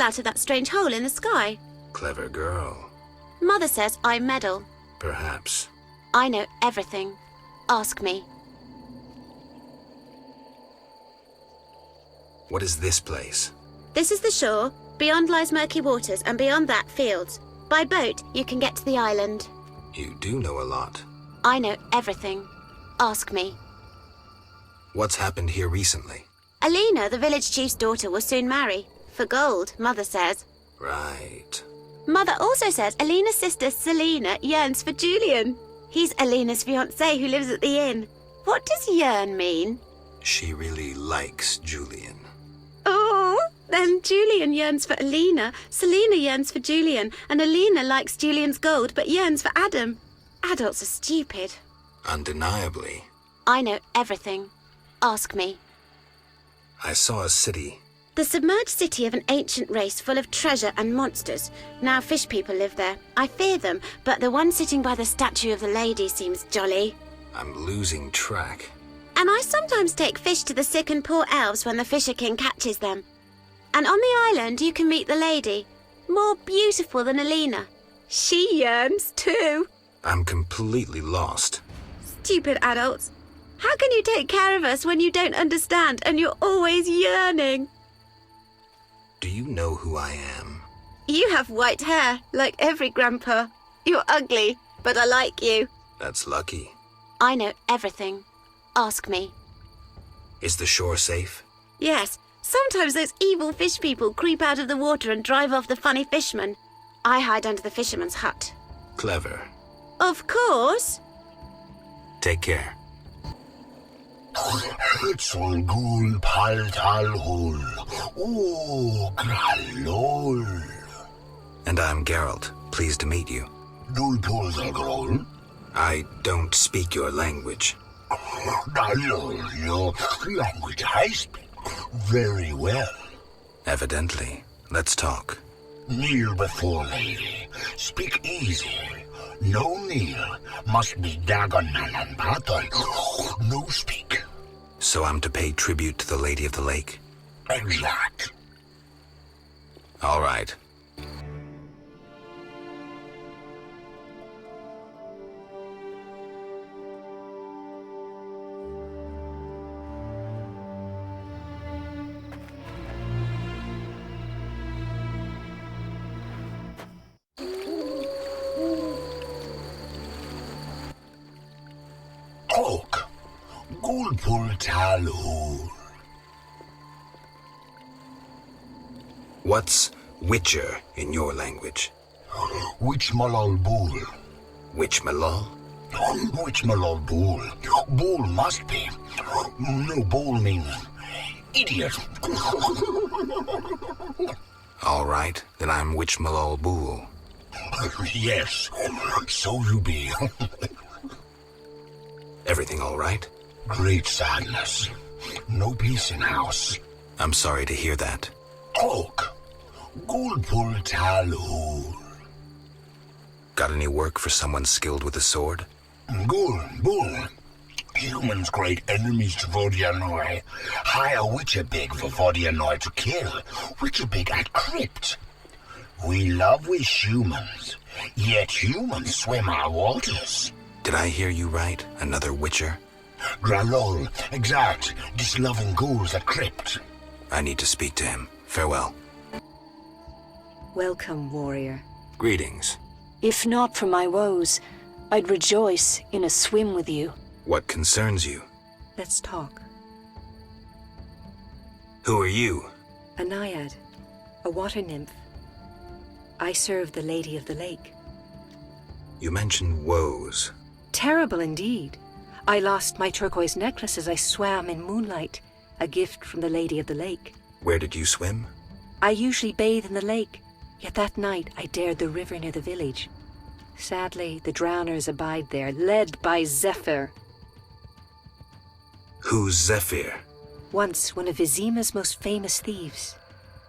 fell out of that strange hole in the sky. Clever girl. Mother says I meddle. Perhaps. I know everything. Ask me. What is this place? This is the shore. Beyond lies murky waters, and beyond that, fields. By boat, you can get to the island. You do know a lot. I know everything. Ask me. What's happened here recently? Alina, the village chief's daughter, will soon marry. For gold, Mother says. Right. Mother also says Alina's sister, Selina, yearns for Julian. He's Alina's fiancé who lives at the inn. What does yearn mean? She really likes Julian. Oh, then Julian yearns for Alina, Selina yearns for Julian, and Alina likes Julian's gold but yearns for Adam. Adults are stupid. Undeniably. I know everything. Ask me. I saw a city. The submerged city of an ancient race full of treasure and monsters. Now fish people live there. I fear them, but the one sitting by the statue of the lady seems jolly. I'm losing track. And I sometimes take fish to the sick and poor elves when the Fisher King catches them. And on the island you can meet the lady, more beautiful than Alina. She yearns too. I'm completely lost. Stupid adults. How can you take care of us when you don't understand and you're always yearning? Do you know who I am? You have white hair, like every grandpa. You're ugly, but I like you. That's lucky. I know everything. Ask me. Is the shore safe? Yes. Sometimes those evil fish people creep out of the water and drive off the funny fishermen. I hide under the fisherman's hut. Clever. Of course. Take care. Hitzol gul paltal hul. Oh, gralol. And I'm Geralt. Pleased to meet you. Dul polzagrol. I don't speak your language. Your language I speak very well. Evidently. Let's talk. Kneel before lady. Speak easy. No kneel. Must be Dagonan and battle. No speak. So I'm to pay tribute to the Lady of the Lake? Exact. All right. Oak. Gulpul talhul. What's Witcher in your language? Which malal bull? Which Malal? Which malal bull? Bull must be. No, bull means idiot. All right, then I'm Witch Malal Bool. Yes, so you be. Everything all right? Great sadness. No peace in house. I'm sorry to hear that. Oak. Gulpul talhul. Got any work for someone skilled with a sword? Gul, bull. Humans great enemies to Vodianoi. Hire Witcher big for Vodianoi to kill. Witcher big at crypt. We love wish humans, yet humans swim our waters. Did I hear you right? Another Witcher? Gralol, exact. Disloving ghouls at crypt. I need to speak to him. Farewell. Welcome, warrior. Greetings. If not for my woes, I'd rejoice in a swim with you. What concerns you? Let's talk. Who are you? A naiad, a water nymph. I serve the Lady of the Lake. You mentioned woes. Terrible indeed. I lost my turquoise necklace as I swam in moonlight, a gift from the Lady of the Lake. Where did you swim? I usually bathe in the lake, yet that night I dared the river near the village. Sadly, the drowners abide there, led by Zephyr. Who's Zephyr? Once one of Vizima's most famous thieves.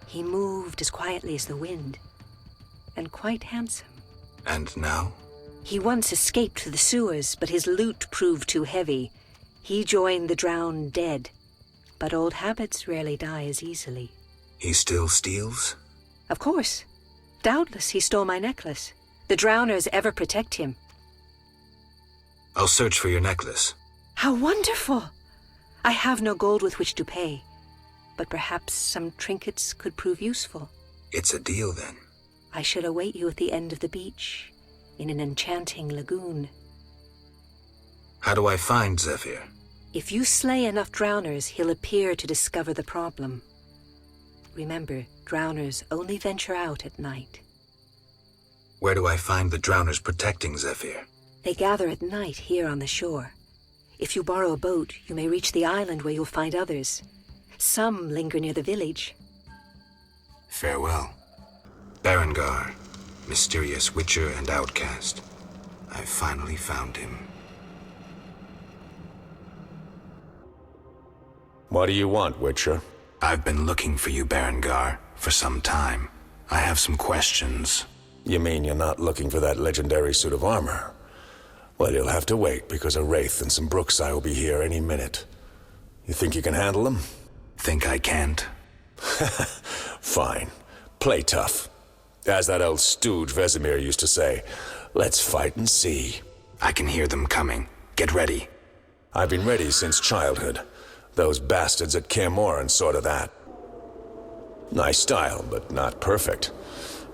He moved as quietly as the wind, and quite handsome. And now? He once escaped through the sewers, but his loot proved too heavy. He joined the drowned dead, but old habits rarely die as easily. He still steals? Of course. Doubtless he stole my necklace. The drowners ever protect him. I'll search for your necklace. How wonderful! I have no gold with which to pay, but perhaps some trinkets could prove useful. It's a deal, then. I shall await you at the end of the beach, in an enchanting lagoon. How do I find Zephyr? If you slay enough drowners, he'll appear to discover the problem. Remember, drowners only venture out at night. Where do I find the drowners protecting Zephyr? They gather at night here on the shore. If you borrow a boat, you may reach the island where you'll find others. Some linger near the village. Farewell. Berengar, mysterious witcher and outcast. I've finally found him. What do you want, Witcher? I've been looking for you, Berengar, for some time. I have some questions. You mean you're not looking for that legendary suit of armor? Well, you'll have to wait, because a Wraith and some Brookside will be here any minute. You think you can handle them? Think I can't? Fine. Play tough. As that old stooge Vesemir used to say, let's fight and see. I can hear them coming. Get ready. I've been ready since childhood. Those bastards at Kaer sort of that. Nice style, but not perfect.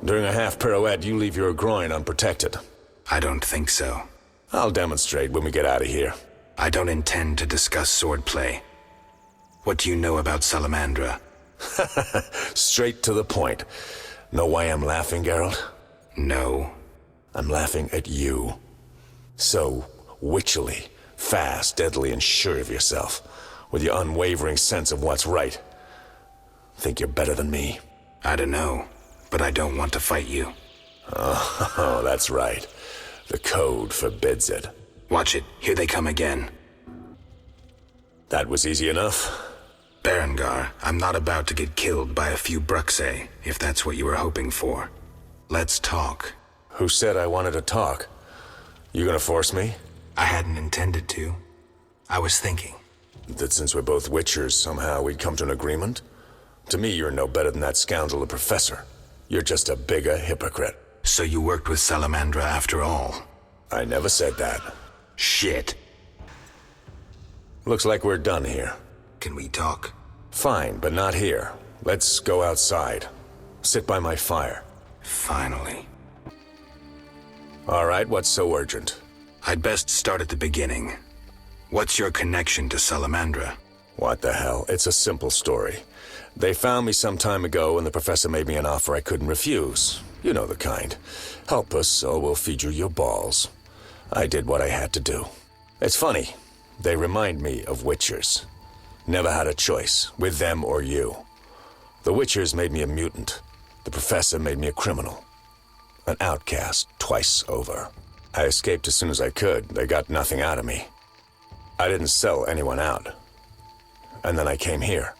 During a half pirouette, you leave your groin unprotected. I don't think so. I'll demonstrate when we get out of here. I don't intend to discuss swordplay. What do you know about Salamandra? Straight to the point. Know why I'm laughing, Geralt? No. I'm laughing at you. So witchily, fast, deadly, and sure of yourself, with your unwavering sense of what's right. Think you're better than me? I don't know, but I don't want to fight you. Oh, that's right. The code forbids it. Watch it. Here they come again. That was easy enough. Berengar, I'm not about to get killed by a few Bruxae, if that's what you were hoping for. Let's talk. Who said I wanted to talk? You gonna force me? I hadn't intended to. I was thinking. That since we're both Witchers, somehow we'd come to an agreement? To me, you're no better than that scoundrel the Professor. You're just a bigger hypocrite. So you worked with Salamandra after all? I never said that. Shit. Looks like we're done here. Can we talk? Fine, but not here. Let's go outside. Sit by my fire. Finally. All right, what's so urgent? I'd best start at the beginning. What's your connection to Salamandra? What the hell? It's a simple story. They found me some time ago, and the Professor made me an offer I couldn't refuse. You know the kind. Help us, or we'll feed you your balls. I did what I had to do. It's funny. They remind me of Witchers. Never had a choice, with them or you. The Witchers made me a mutant. The Professor made me a criminal. An outcast twice over. I escaped as soon as I could. They got nothing out of me. I didn't sell anyone out. And then I came here.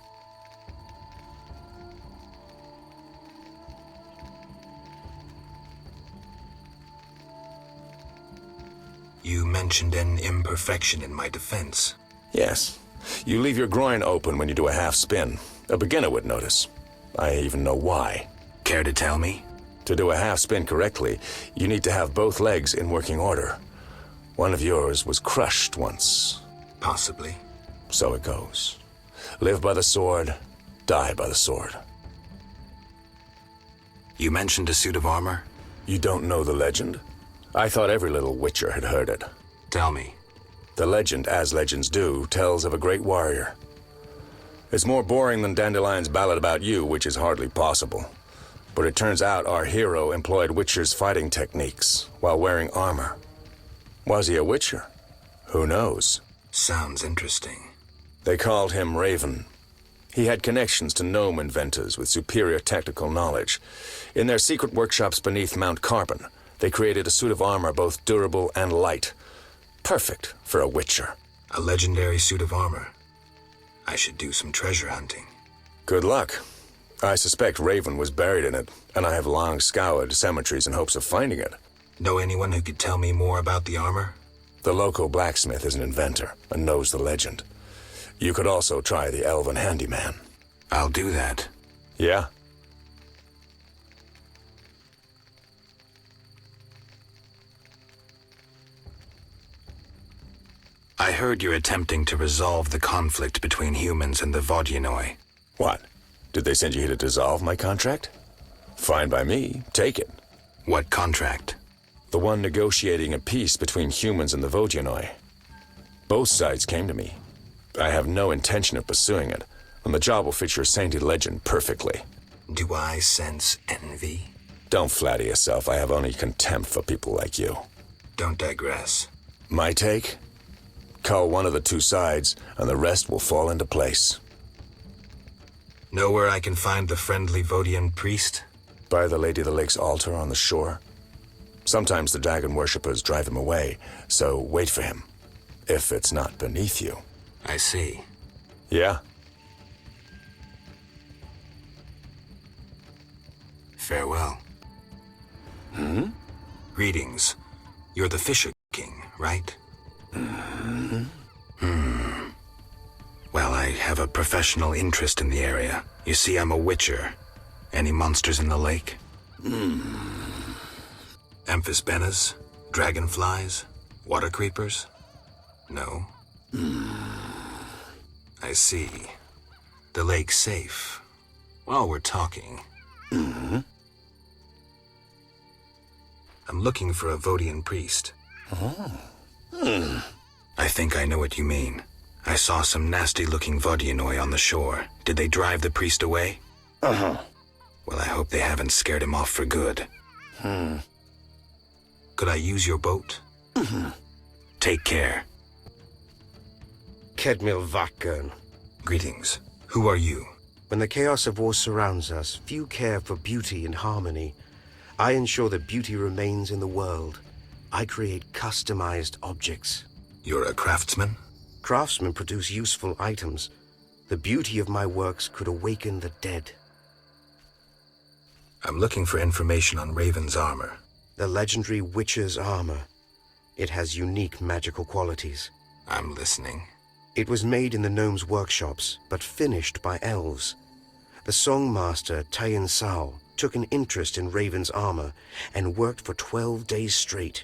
You mentioned an imperfection in my defense. Yes. You leave your groin open when you do a half spin. A beginner would notice. I even know why. Care to tell me? To do a half spin correctly, you need to have both legs in working order. One of yours was crushed once. Possibly. So it goes. Live by the sword, die by the sword. You mentioned a suit of armor? You don't know the legend? I thought every little Witcher had heard it. Tell me. The legend, as legends do, tells of a great warrior. It's more boring than Dandelion's ballad about you, which is hardly possible. But it turns out our hero employed Witcher's fighting techniques while wearing armor. Was he a Witcher? Who knows? Sounds interesting. They called him Raven. He had connections to gnome inventors with superior technical knowledge. In their secret workshops beneath Mount Carbon, they created a suit of armor both durable and light. Perfect for a Witcher. A legendary suit of armor. I should do some treasure hunting. Good luck. I suspect Raven was buried in it, and I have long scoured cemeteries in hopes of finding it. Know anyone who could tell me more about the armor? The local blacksmith is an inventor and knows the legend. You could also try the elven handyman. I'll do that. Yeah? I heard you're attempting to resolve the conflict between humans and the Vodyanoi. What? Did they send you here to dissolve my contract? Fine by me. Take it. What contract? The one negotiating a peace between humans and the Vodyanoi. Both sides came to me. I have no intention of pursuing it, and the job will fit your sainted legend perfectly. Do I sense envy? Don't flatter yourself. I have only contempt for people like you. Don't digress. My take? Cull one of the two sides, and the rest will fall into place. Know where I can find the friendly Vodian priest? By the Lady of the Lake's altar on the shore. Sometimes the dragon worshippers drive him away, so wait for him. If it's not beneath you. I see. Yeah? Farewell. Greetings. You're the Fisher King, right? Well, I have a professional interest in the area. You see, I'm a witcher. Any monsters in the lake? Amphisbaenas? Dragonflies? Water creepers? No? I see. The lake's safe. While we're talking. I'm looking for a Vodian priest. I think I know what you mean. I saw some nasty-looking Vodyanoi on the shore. Did they drive the priest away? Well, I hope they haven't scared him off for good. Could I use your boat? Take care. Kedmil Vatgern. Greetings. Who are you? When the chaos of war surrounds us, few care for beauty and harmony. I ensure that beauty remains in the world. I create customized objects. You're a craftsman? Craftsmen produce useful items. The beauty of my works could awaken the dead. I'm looking for information on Raven's armor. The legendary Witcher's armor. It has unique magical qualities. I'm listening. It was made in the gnomes' workshops, but finished by elves. The songmaster, Tayan Sao, took an interest in Raven's armor and worked for 12 days straight.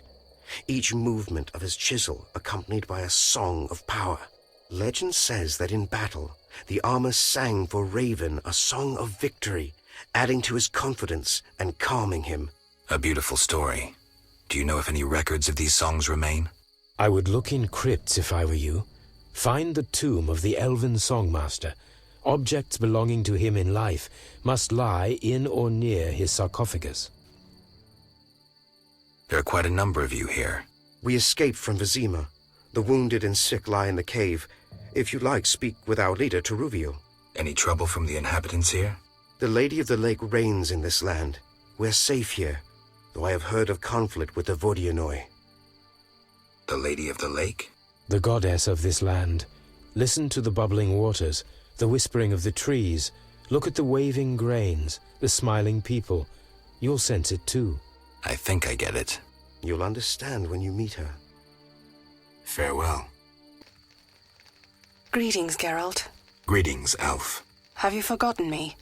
Each movement of his chisel accompanied by a song of power. Legend says that in battle, the armor sang for Raven a song of victory, adding to his confidence and calming him. A beautiful story. Do you know if any records of these songs remain? I would look in crypts if I were you. Find the tomb of the elven songmaster. Objects belonging to him in life must lie in or near his sarcophagus. There are quite a number of you here. We escaped from Vizima. The wounded and sick lie in the cave. If you like, speak with our leader, Teruviel. Any trouble from the inhabitants here? The Lady of the Lake reigns in this land. We're safe here, though I have heard of conflict with the Vodyanoi. The Lady of the Lake? The goddess of this land. Listen to the bubbling waters, the whispering of the trees. Look at the waving grains, the smiling people. You'll sense it too. I think I get it. You'll understand when you meet her. Farewell. Greetings, Geralt. Greetings, Elf. Have you forgotten me?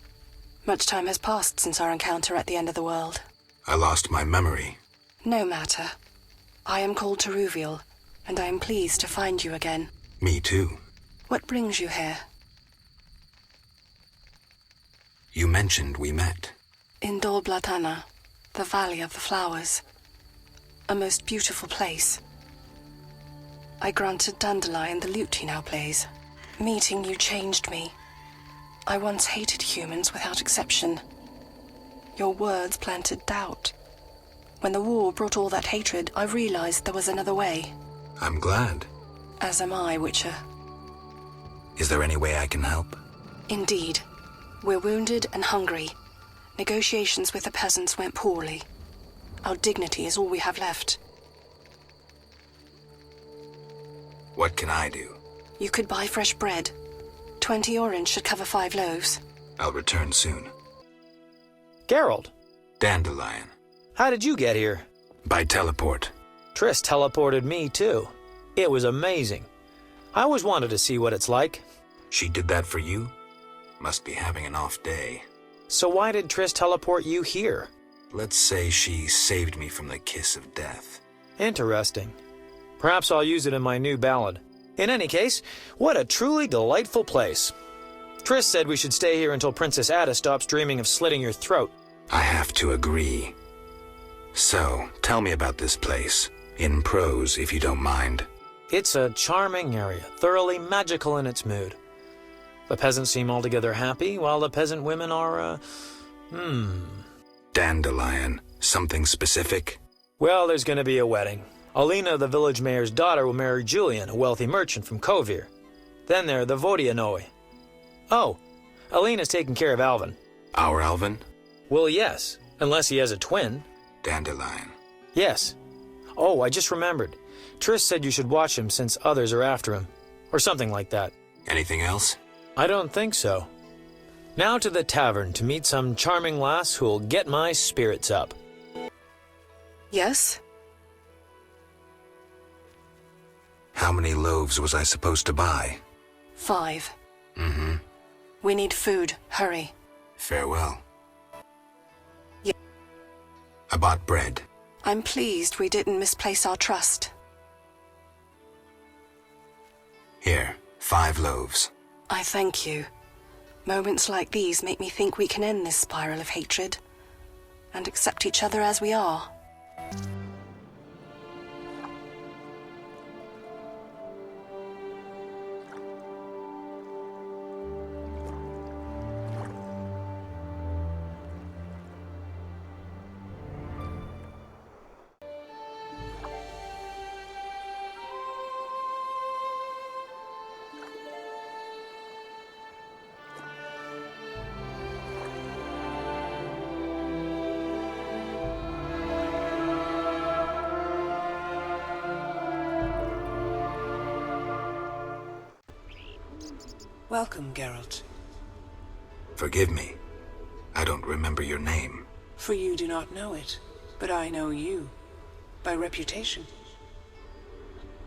Much time has passed since our encounter at the end of the world. I lost my memory. No matter. I am called Teruviel, and I am pleased to find you again. Me too. What brings you here? You mentioned we met. In Dol Blatana, the Valley of the Flowers. A most beautiful place. I granted Dandelion the lute he now plays. Meeting you changed me. I once hated humans without exception. Your words planted doubt. When the war brought all that hatred, I realized there was another way. I'm glad. As am I, Witcher. Is there any way I can help? Indeed. We're wounded and hungry. Negotiations with the peasants went poorly. Our dignity is all we have left. What can I do? You could buy fresh bread. 20 orange should cover 5 loaves. I'll return soon. Geralt, Dandelion. how did you get here? By teleport. Triss teleported me, too. It was amazing. I always wanted to see what it's like. She did that for you? Must be having an off day. So why did Triss teleport you here? Let's say she saved me from the kiss of death. Interesting. Perhaps I'll use it in my new ballad. In any case, what a truly delightful place. Triss said we should stay here until Princess Ada stops dreaming of slitting your throat. I have to agree. So, tell me about this place. In prose, if you don't mind. It's a charming area, thoroughly magical in its mood. The peasants seem altogether happy, while the peasant women are, Dandelion. Something specific? Well, there's going to be a wedding. Alina, the village mayor's daughter, will marry Julian, a wealthy merchant from Kovir. Then there are the Vodianoi. Oh, Alina's taking care of Alvin. Our Alvin? Well, yes, unless he has a twin. Dandelion. Yes. Oh, I just remembered. Triss said you should watch him since others are after him. Or something like that. Anything else? I don't think so. Now to the tavern to meet some charming lass who'll get my spirits up. Yes? How many loaves was I supposed to buy? 5. Mm-hmm. We need food. Hurry. Farewell. Yeah. I bought bread. I'm pleased we didn't misplace our trust. Here, 5 loaves. I thank you. Moments like these make me think we can end this spiral of hatred and accept each other as we are. Welcome, Geralt. Forgive me. I don't remember your name. For you do not know it, but I know you. By reputation.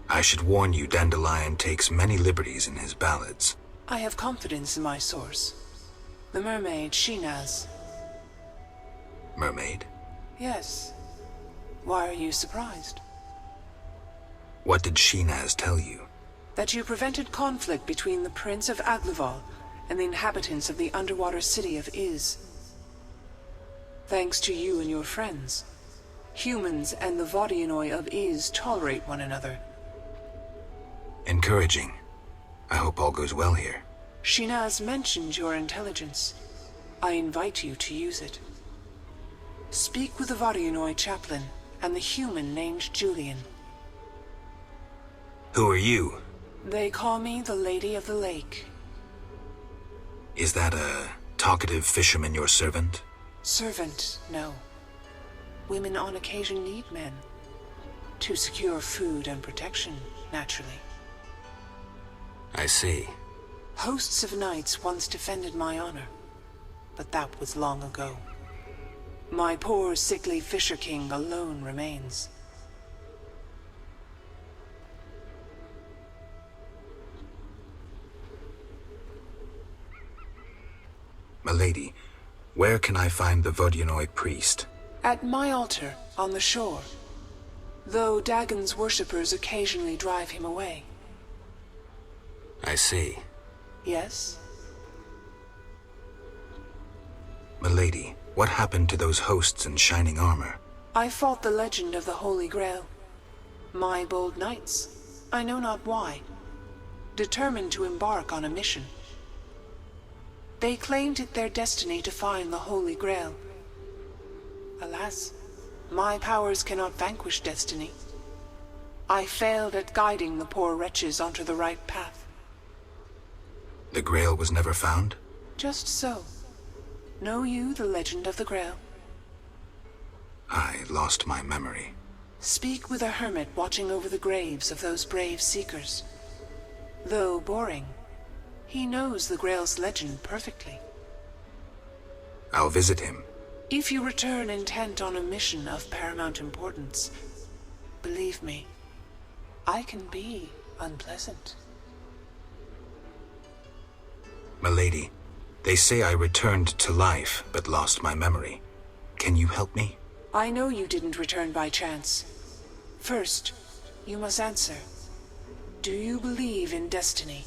I should warn you, Dandelion takes many liberties in his ballads. I have confidence in my source. The mermaid, Shinaz. Mermaid? Yes. Why are you surprised? What did Shinaz tell you? That you prevented conflict between the Prince of Aglaval and the inhabitants of the underwater city of Iz. Thanks to you and your friends, humans and the Vodianoi of Iz tolerate one another. Encouraging. I hope all goes well here. Shinaz mentioned your intelligence. I invite you to use it. Speak with the Vodianoi chaplain and the human named Julian. Who are you? They call me the Lady of the Lake. Is that a talkative fisherman your servant? Servant, no. Women on occasion need men. To secure food and protection, naturally. I see. Hosts of knights once defended my honor, but that was long ago. My poor, sickly Fisher King alone remains. Milady, where can I find the Vodianoi priest? At my altar, on the shore. Though Dagon's worshippers occasionally drive him away. I see. Yes? Milady, what happened to those hosts in shining armor? I fought the legend of the Holy Grail. My bold knights, I know not why, determined to embark on a mission. They claimed it their destiny to find the Holy Grail. Alas, my powers cannot vanquish destiny. I failed at guiding the poor wretches onto the right path. The Grail was never found? Just so. Know you the legend of the Grail? I lost my memory. Speak with a hermit watching over the graves of those brave seekers. Though boring, he knows the Grail's legend perfectly. I'll visit him. If you return intent on a mission of paramount importance, believe me, I can be unpleasant. Milady, they say I returned to life, but lost my memory. Can you help me? I know you didn't return by chance. First, you must answer. Do you believe in destiny?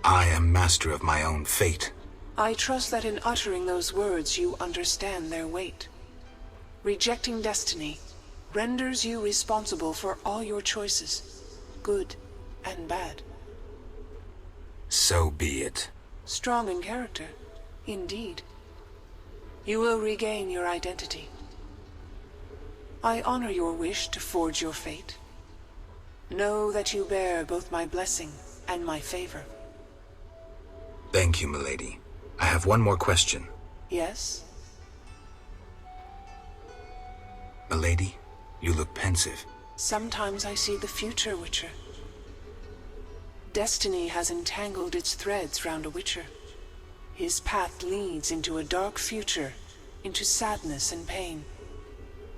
I am master of my own fate. I trust that in uttering those words you understand their weight. Rejecting destiny renders you responsible for all your choices, good and bad. So be it. Strong in character, indeed. You will regain your identity. I honor your wish to forge your fate. Know that you bear both my blessing and my favor. Thank you, milady. I have one more question. Yes? Milady, you look pensive. Sometimes I see the future, Witcher. Destiny has entangled its threads round a Witcher. His path leads into a dark future, into sadness and pain.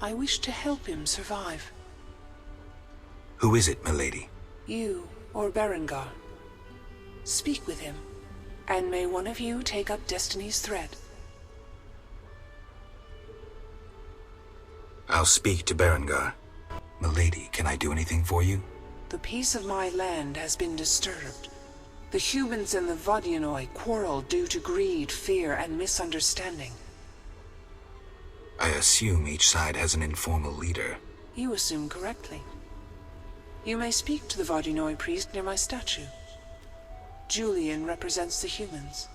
I wish to help him survive. Who is it, milady? You or Berengar. Speak with him, and may one of you take up Destiny's thread. I'll speak to Berengar. Milady, can I do anything for you? The peace of my land has been disturbed. The humans and the Vodyanoi quarrel due to greed, fear, and misunderstanding. I assume each side has an informal leader. You assume correctly. You may speak to the Vodyanoi priest near my statue. Julian represents the humans.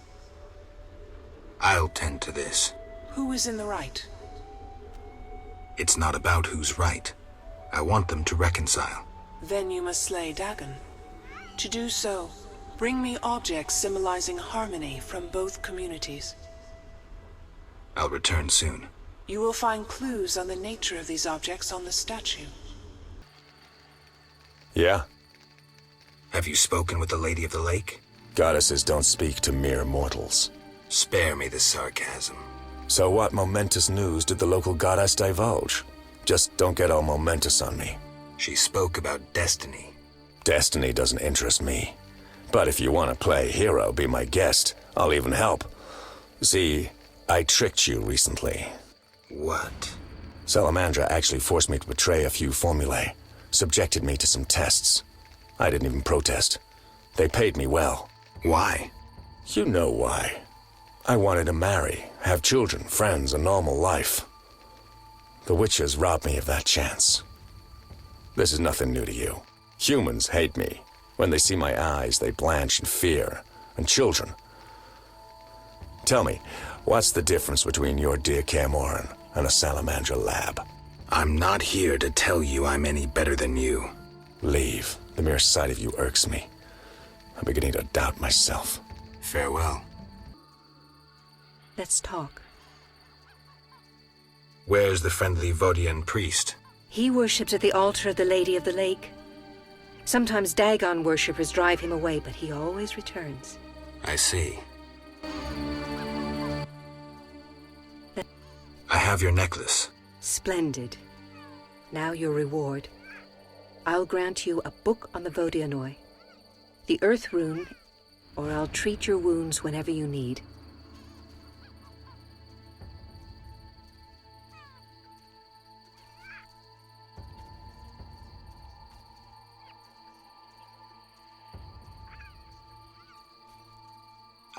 I'll tend to this. Who is in the right? It's not about who's right. I want them to reconcile. Then you must slay Dagon. To do so, bring me objects symbolizing harmony from both communities. I'll return soon. You will find clues on the nature of these objects on the statue. Yeah? Have you spoken with the Lady of the Lake? Goddesses don't speak to mere mortals. Spare me the sarcasm. So what momentous news did the local goddess divulge? Just don't get all momentous on me. She spoke about destiny. Destiny doesn't interest me. But if you want to play hero, be my guest. I'll even help. See, I tricked you recently. What? Salamandra actually forced me to betray a few formulae. Subjected me to some tests. I didn't even protest. They paid me well. Why? You know why. I wanted to marry, have children, friends, a normal life. The witches robbed me of that chance. This is nothing new to you. Humans hate me. When they see my eyes, they blanch in fear. And children. Tell me, what's the difference between your dear Camoran and a Salamandra lab? I'm not here to tell you I'm any better than you. Leave. The mere sight of you irks me. I'm beginning to doubt myself. Farewell. Let's talk. Where's the friendly Vodian priest? He worships at the altar of the Lady of the Lake. Sometimes Dagon worshippers drive him away, but he always returns. I see. I have your necklace. Splendid. Now your reward. I'll grant you a book on the Vodyanoi, the Earth Rune, or I'll treat your wounds whenever you need.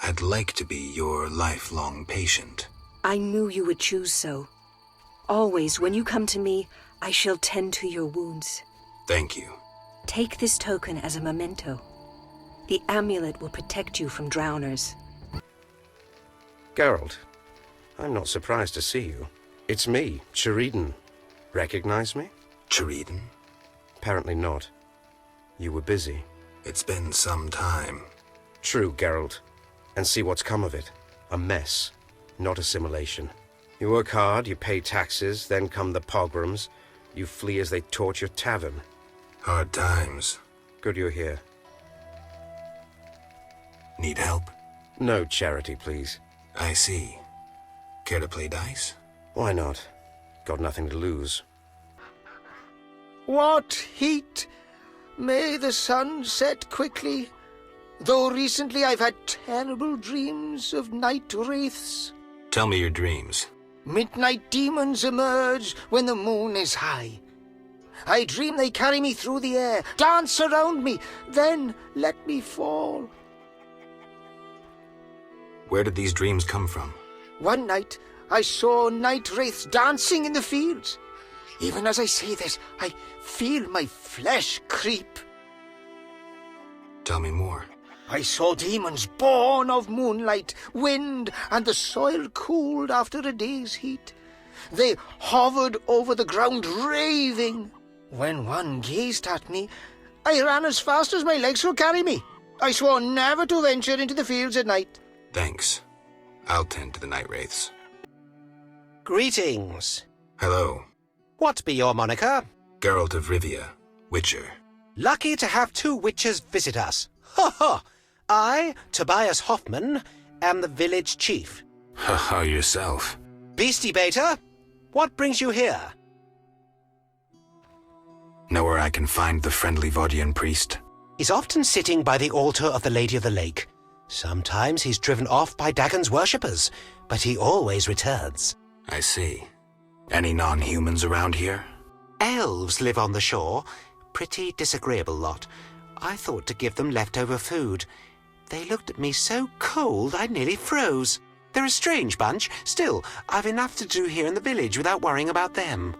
I'd like to be your lifelong patient. I knew you would choose so. Always, when you come to me, I shall tend to your wounds. Thank you. Take this token as a memento. The amulet will protect you from drowners. Geralt, I'm not surprised to see you. It's me, Sheridan. Recognize me? Sheridan? Apparently not. You were busy. It's been some time. True, Geralt. And see what's come of it. A mess, not assimilation. You work hard, you pay taxes, then come the pogroms. You flee as they torch your tavern. Hard times. Good you're here. Need help? No charity, please. I see. Care to play dice? Why not? Got nothing to lose. What heat! May the sun set quickly. Though recently I've had terrible dreams of night wraiths. Tell me your dreams. Midnight demons emerge when the moon is high. I dream they carry me through the air, dance around me, then let me fall. Where did these dreams come from? One night, I saw night wraiths dancing in the fields. Even as I say this, I feel my flesh creep. Tell me more. I saw demons born of moonlight, wind, and the soil cooled after a day's heat. They hovered over the ground, raving. When one gazed at me, I ran as fast as my legs could carry me. I swore never to venture into the fields at night. Thanks. I'll tend to the night wraiths. Greetings. Hello. What be your moniker? Geralt of Rivia, Witcher. Lucky to have two witchers visit us. Ha ha! I, Tobias Hoffman, am the village chief. Haha, yourself. Beastie Beta, what brings you here? Know where I can find the friendly Vodian priest? He's often sitting by the altar of the Lady of the Lake. Sometimes he's driven off by Dagon's worshippers, but he always returns. I see. Any non-humans around here? Elves live on the shore. Pretty disagreeable lot. I thought to give them leftover food. They looked at me so cold I nearly froze. They're a strange bunch. Still, I've enough to do here in the village without worrying about them.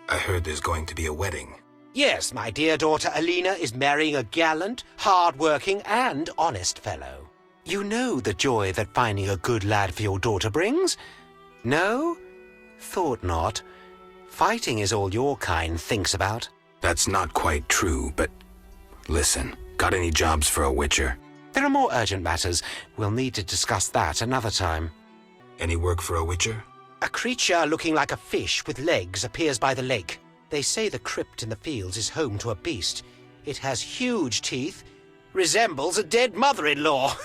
I heard there's going to be a wedding. Yes, my dear daughter Alina is marrying a gallant, hard-working and honest fellow. You know the joy that finding a good lad for your daughter brings? No? Thought not. Fighting is all your kind thinks about. That's not quite true, but listen, got any jobs for a witcher? There are more urgent matters. We'll need to discuss that another time. Any work for a witcher? A creature looking like a fish with legs appears by the lake. They say the crypt in the fields is home to a beast. It has huge teeth, resembles a dead mother-in-law.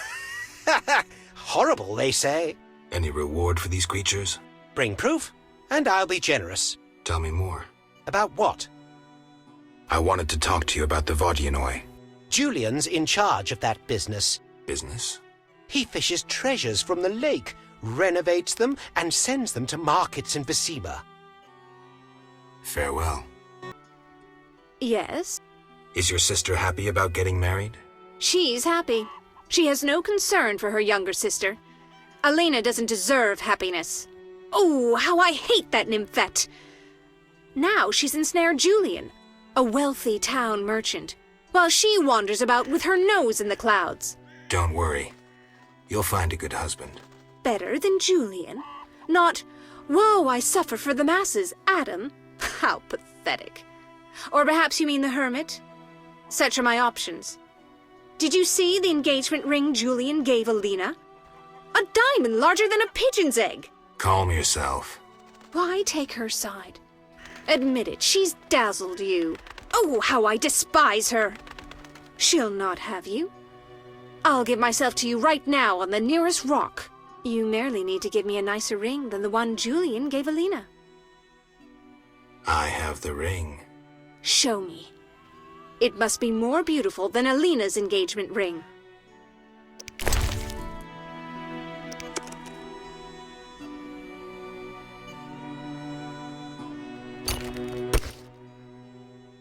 Horrible, they say. Any reward for these creatures? Bring proof, and I'll be generous. Tell me more. About what? I wanted to talk to you about the Vodianoi. Julian's in charge of that business. Business? He fishes treasures from the lake, renovates them, and sends them to markets in Vizima. Farewell. Yes? Is your sister happy about getting married? She's happy. She has no concern for her younger sister. Alina doesn't deserve happiness. Oh, how I hate that nymphette! Now she's ensnared Julian, a wealthy town merchant, while she wanders about with her nose in the clouds. Don't worry. You'll find a good husband. Better than Julian? Not, woe, I suffer for the masses, Adam. How pathetic. Or perhaps you mean the hermit? Such are my options. Did you see the engagement ring Julian gave Alina? A diamond larger than a pigeon's egg. Calm yourself. Why take her side? Admit it, she's dazzled you. Oh, how I despise her. She'll not have you. I'll give myself to you right now on the nearest rock. You merely need to give me a nicer ring than the one Julian gave Alina. I have the ring. Show me. It must be more beautiful than Alina's engagement ring.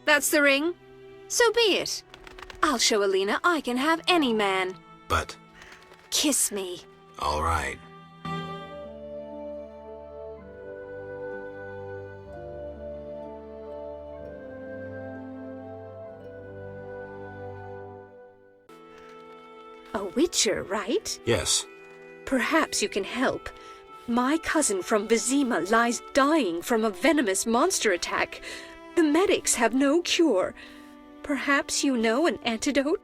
That's the ring? So be it. I'll show Alina I can have any man. But... Kiss me. All right. A witcher, right? Yes. Perhaps you can help. My cousin from Vizima lies dying from a venomous monster attack. The medics have no cure. Perhaps you know an antidote?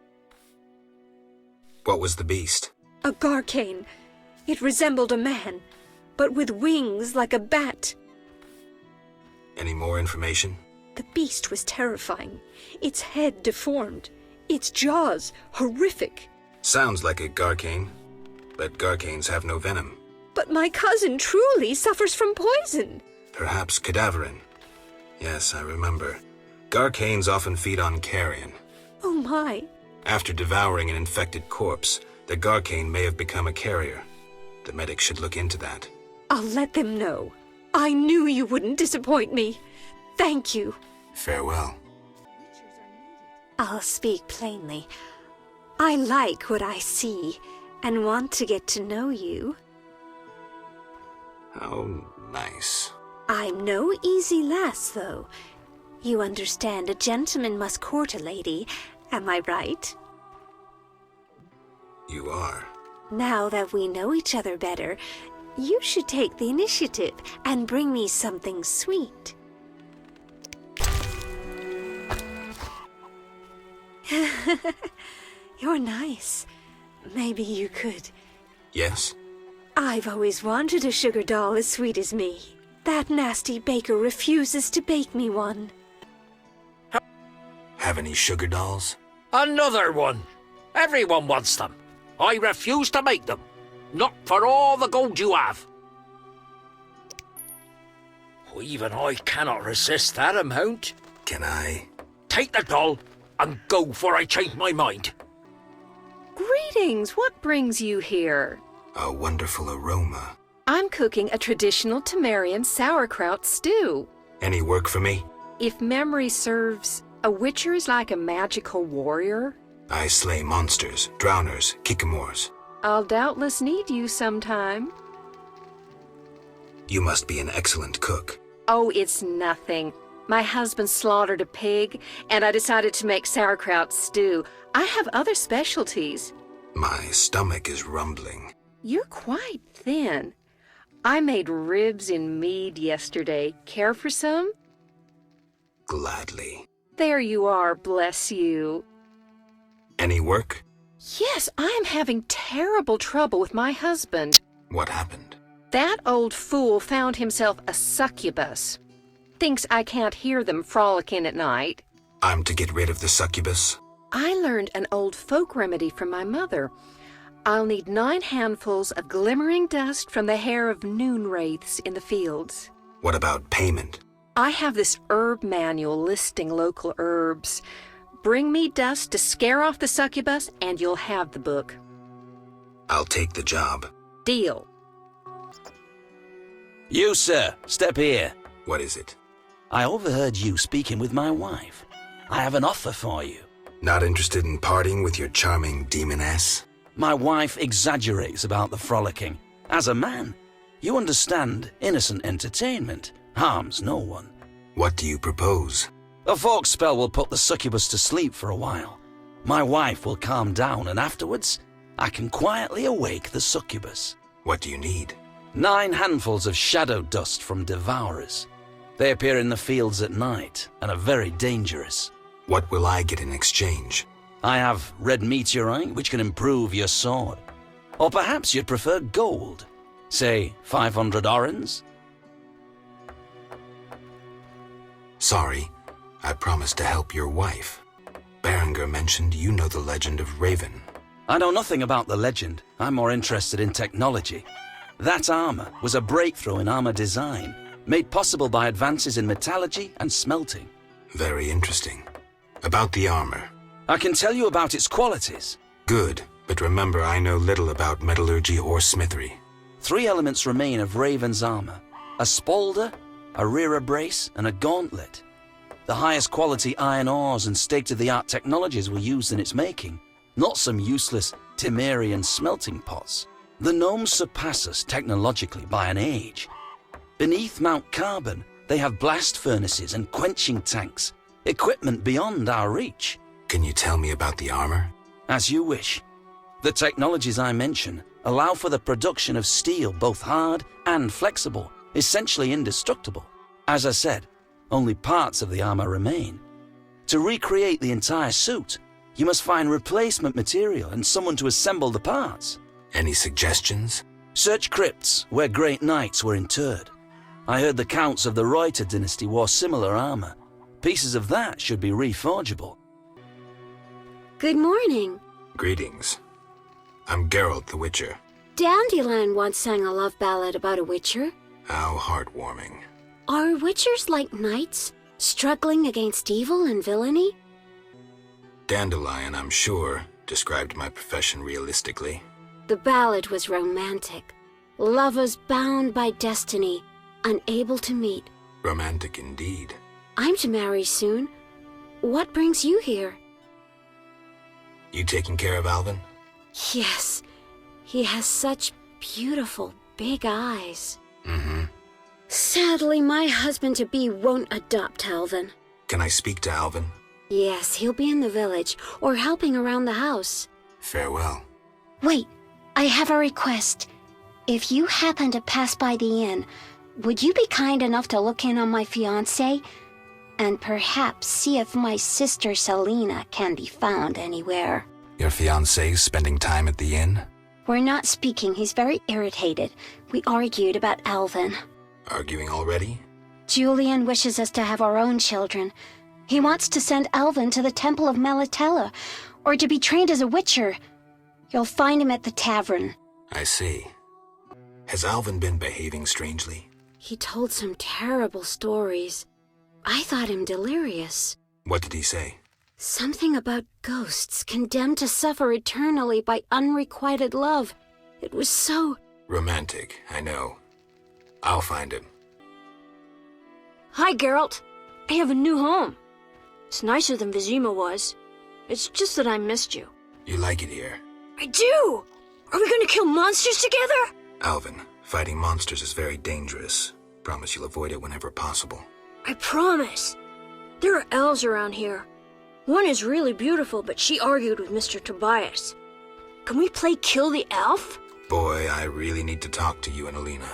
What was the beast? A garcane. It resembled a man, but with wings like a bat. Any more information? The beast was terrifying. Its head deformed. Its jaws horrific. Sounds like a garcane, but garcanes have no venom. But my cousin truly suffers from poison. Perhaps cadaverin. Yes, I remember. Garcanes often feed on carrion. Oh my. After devouring an infected corpse, the garcane may have become a carrier. The medics should look into that. I'll let them know. I knew you wouldn't disappoint me. Thank you. Farewell. I'll speak plainly. I like what I see and want to get to know you. How nice. I'm no easy lass, though. You understand a gentleman must court a lady, am I right? You are. Now that we know each other better, you should take the initiative and bring me something sweet. You're nice. Maybe you could. Yes? I've always wanted a sugar doll as sweet as me. That nasty baker refuses to bake me one. Have any sugar dolls? Another one. Everyone wants them. I refuse to make them. Not for all the gold you have. Even I cannot resist that amount. Can I? Take the doll and go before I change my mind. Greetings! What brings you here? A wonderful aroma. I'm cooking a traditional Temerian sauerkraut stew. Any work for me? If memory serves, a witcher is like a magical warrior. I slay monsters, drowners, kikimors. I'll doubtless need you sometime. You must be an excellent cook. Oh, it's nothing. My husband slaughtered a pig, and I decided to make sauerkraut stew. I have other specialties. My stomach is rumbling. You're quite thin. I made ribs in mead yesterday. Care for some? Gladly. There you are, bless you. Any work? Yes, I'm having terrible trouble with my husband. What happened? That old fool found himself a succubus. Thinks I can't hear them frolicking at night. I'm to get rid of the succubus? I learned an old folk remedy from my mother. I'll need 9 handfuls of glimmering dust from the hair of noon wraiths in the fields. What about payment? I have this herb manual listing local herbs. Bring me dust to scare off the succubus, and you'll have the book. I'll take the job. Deal. You, sir, step here. What is it? I overheard you speaking with my wife. I have an offer for you. Not interested in parting with your charming demoness? My wife exaggerates about the frolicking. As a man, you understand innocent entertainment harms no one. What do you propose? A fog spell will put the succubus to sleep for a while. My wife will calm down, and afterwards, I can quietly awake the succubus. What do you need? 9 handfuls of shadow dust from devourers. They appear in the fields at night and are very dangerous. What will I get in exchange? I have red meteorite, which can improve your sword. Or perhaps you'd prefer gold. Say 500 orens? Sorry, I promised to help your wife. Berenger mentioned you know the legend of Raven. I know nothing about the legend. I'm more interested in technology. That armor was a breakthrough in armor design, made possible by advances in metallurgy and smelting. Very interesting. About the armor. I can tell you about its qualities. Good, but remember I know little about metallurgy or smithery. 3 elements remain of Raven's armor: a spalder, a rear brace, and a gauntlet. The highest quality iron ores and state-of-the-art technologies were used in its making, not some useless Temerian smelting pots. The gnomes surpass us technologically by an age. Beneath Mount Carbon, they have blast furnaces and quenching tanks, equipment beyond our reach. Can you tell me about the armor? As you wish. The technologies I mention allow for the production of steel both hard and flexible, essentially indestructible. As I said, only parts of the armor remain. To recreate the entire suit, you must find replacement material and someone to assemble the parts. Any suggestions? Search crypts where great knights were interred. I heard the counts of the Reuter dynasty wore similar armor. Pieces of that should be reforgeable. Good morning. Greetings. I'm Geralt the Witcher. Dandelion once sang a love ballad about a witcher. How heartwarming. Are witchers like knights, struggling against evil and villainy? Dandelion, I'm sure, described my profession realistically. The ballad was romantic. Lovers bound by destiny, unable to meet. Romantic indeed. I'm to marry soon. What brings you here? You taking care of Alvin? Yes. He has such beautiful, big eyes. Mm-hmm. Sadly, my husband-to-be won't adopt Alvin. Can I speak to Alvin? Yes, he'll be in the village, or helping around the house. Farewell. Wait, I have a request. If you happen to pass by the inn, would you be kind enough to look in on my fiancé? And perhaps see if my sister Selena can be found anywhere. Your fiancé's spending time at the inn? We're not speaking. He's very irritated. We argued about Alvin. Arguing already? Julian wishes us to have our own children. He wants to send Alvin to the Temple of Melatella, or to be trained as a witcher. You'll find him at the tavern. I see. Has Alvin been behaving strangely? He told some terrible stories. I thought him delirious. What did he say? Something about ghosts condemned to suffer eternally by unrequited love. It was so... Romantic, I know. I'll find him. Hi, Geralt. I have a new home. It's nicer than Vizima was. It's just that I missed you. You like it here? I do! Are we gonna kill monsters together? Alvin, fighting monsters is very dangerous. Promise you'll avoid it whenever possible. I promise. There are elves around here. One is really beautiful, but she argued with Mr. Tobias. Can we play Kill the Elf? Boy, I really need to talk to you and Alina.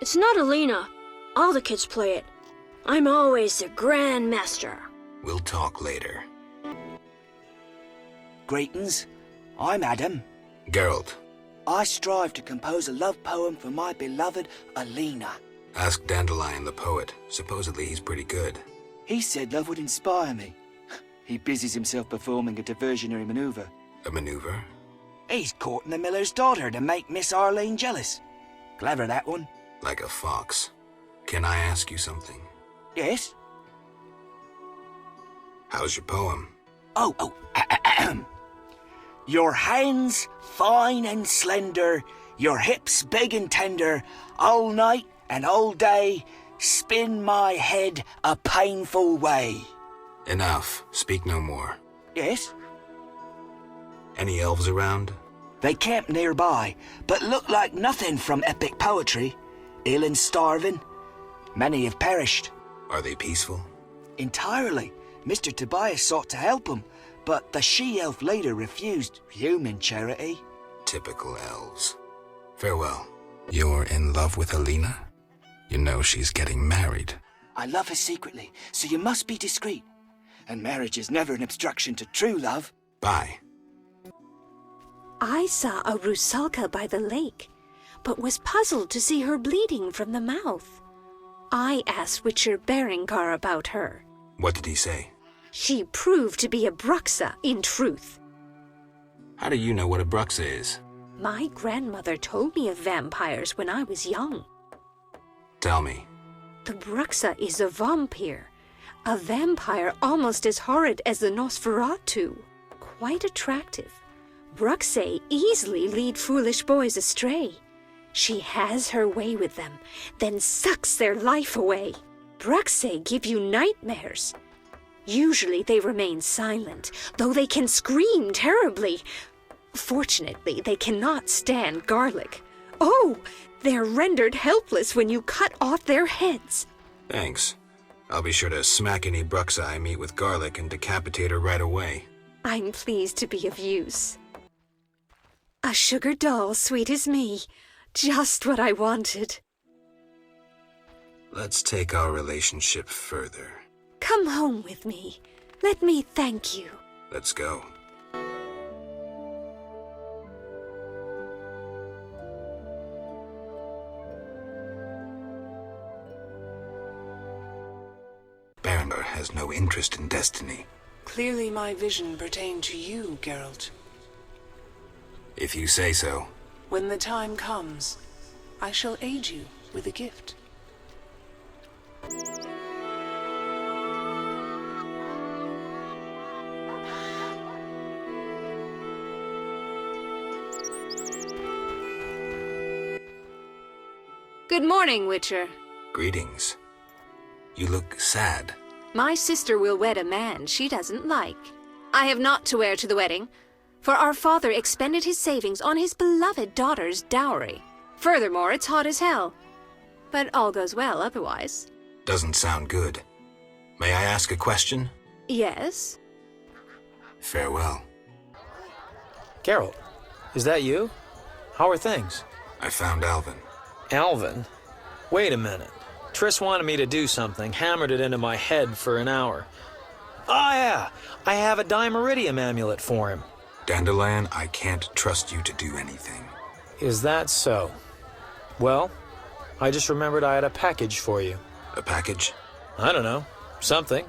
It's not Alina. All the kids play it. I'm always the Grand Master. We'll talk later. Greetings. I'm Adam. Geralt. I strive to compose a love poem for my beloved Alina. Ask Dandelion the poet. Supposedly he's pretty good. He said love would inspire me. He busies himself performing a diversionary maneuver. A maneuver? He's courting the miller's daughter to make Miss Arlene jealous. Clever, that one. Like a fox. Can I ask you something? Yes? How's your poem? Your hands fine and slender, your hips big and tender, all night and all day, spin my head a painful way. Enough. Speak no more. Yes? Any elves around? They camp nearby, but look like nothing from epic poetry. Ill and starving. Many have perished. Are they peaceful? Entirely. Mr. Tobias sought to help them, but the she-elf later refused human charity. Typical elves. Farewell. You're in love with Alina? You know she's getting married. I love her secretly, so you must be discreet. And marriage is never an obstruction to true love. Bye. I saw a rusalka by the lake, but was puzzled to see her bleeding from the mouth. I asked Witcher Berengar about her. What did he say? She proved to be a bruxa in truth. How do you know what a bruxa is? My grandmother told me of vampires when I was young. Tell me. The bruxa is a vampire. A vampire almost as horrid as the Nosferatu. Quite attractive. Bruxae easily lead foolish boys astray. She has her way with them, then sucks their life away. Bruxae give you nightmares. Usually they remain silent, though they can scream terribly. Fortunately, they cannot stand garlic. Oh, they're rendered helpless when you cut off their heads. Thanks. I'll be sure to smack any bruxa I meet with garlic and decapitate her right away. I'm pleased to be of use. A sugar doll sweet as me. Just what I wanted. Let's take our relationship further. Come home with me. Let me thank you. Let's go. Berengar has no interest in destiny. Clearly my vision pertained to you, Geralt. If you say so. When the time comes, I shall aid you with a gift. Good morning, Witcher. Greetings. You look sad. My sister will wed a man she doesn't like. I have naught to wear to the wedding, for our father expended his savings on his beloved daughter's dowry. Furthermore, it's hot as hell. But all goes well otherwise. Doesn't sound good. May I ask a question? Yes? Farewell. Carol, is that you? How are things? I found Alvin. Alvin? Wait a minute. Triss wanted me to do something, hammered it into my head for an hour. Oh yeah, I have a Dimeridium amulet for him. Dandelion, I can't trust you to do anything. Is that so? Well, I just remembered I had a package for you. A package? I don't know. Something.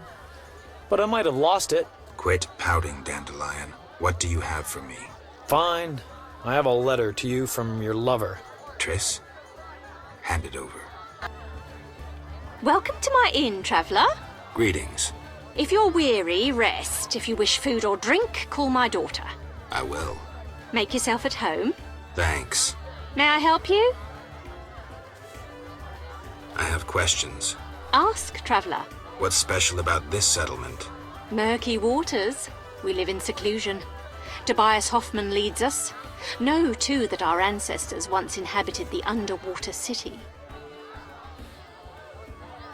But I might have lost it. Quit pouting, Dandelion. What do you have for me? Fine. I have a letter to you from your lover. Triss, hand it over. Welcome to my inn, traveller. Greetings. If you're weary, rest. If you wish food or drink, call my daughter. I will. Make yourself at home. Thanks. May I help you? I have questions. Ask, traveller. What's special about this settlement? Murky waters. We live in seclusion. Tobias Hoffman leads us. Know, too, that our ancestors once inhabited the underwater city.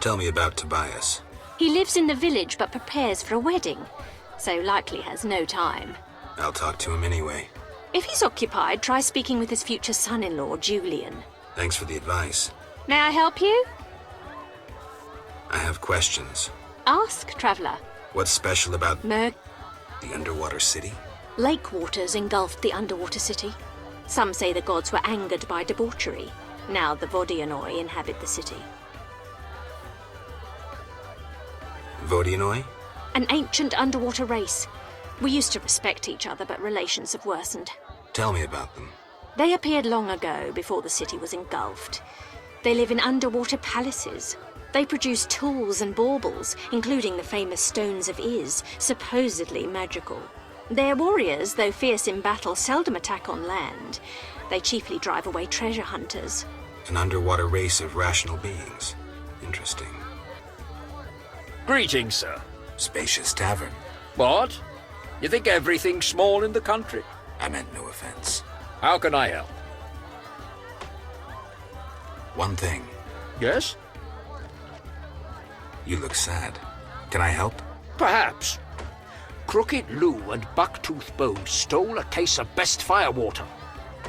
Tell me about Tobias. He lives in the village but prepares for a wedding, so likely has no time. I'll talk to him anyway. If he's occupied, try speaking with his future son-in-law, Julian. Thanks for the advice. May I help you? I have questions. Ask, traveller. What's special about the underwater city? Lake waters engulfed the underwater city. Some say the gods were angered by debauchery. Now the Vodianoi inhabit the city. Vodianoi? An ancient underwater race. We used to respect each other, but relations have worsened. Tell me about them. They appeared long ago, before the city was engulfed. They live in underwater palaces. They produce tools and baubles, including the famous Stones of Iz, supposedly magical. Their warriors, though fierce in battle, seldom attack on land. They chiefly drive away treasure hunters. An underwater race of rational beings. Interesting. Greetings, sir. Spacious tavern. What? You think everything's small in the country? I meant no offense. How can I help? One thing. Yes? You look sad. Can I help? Perhaps. Crooked Lou and Bucktooth Bo stole a case of best firewater.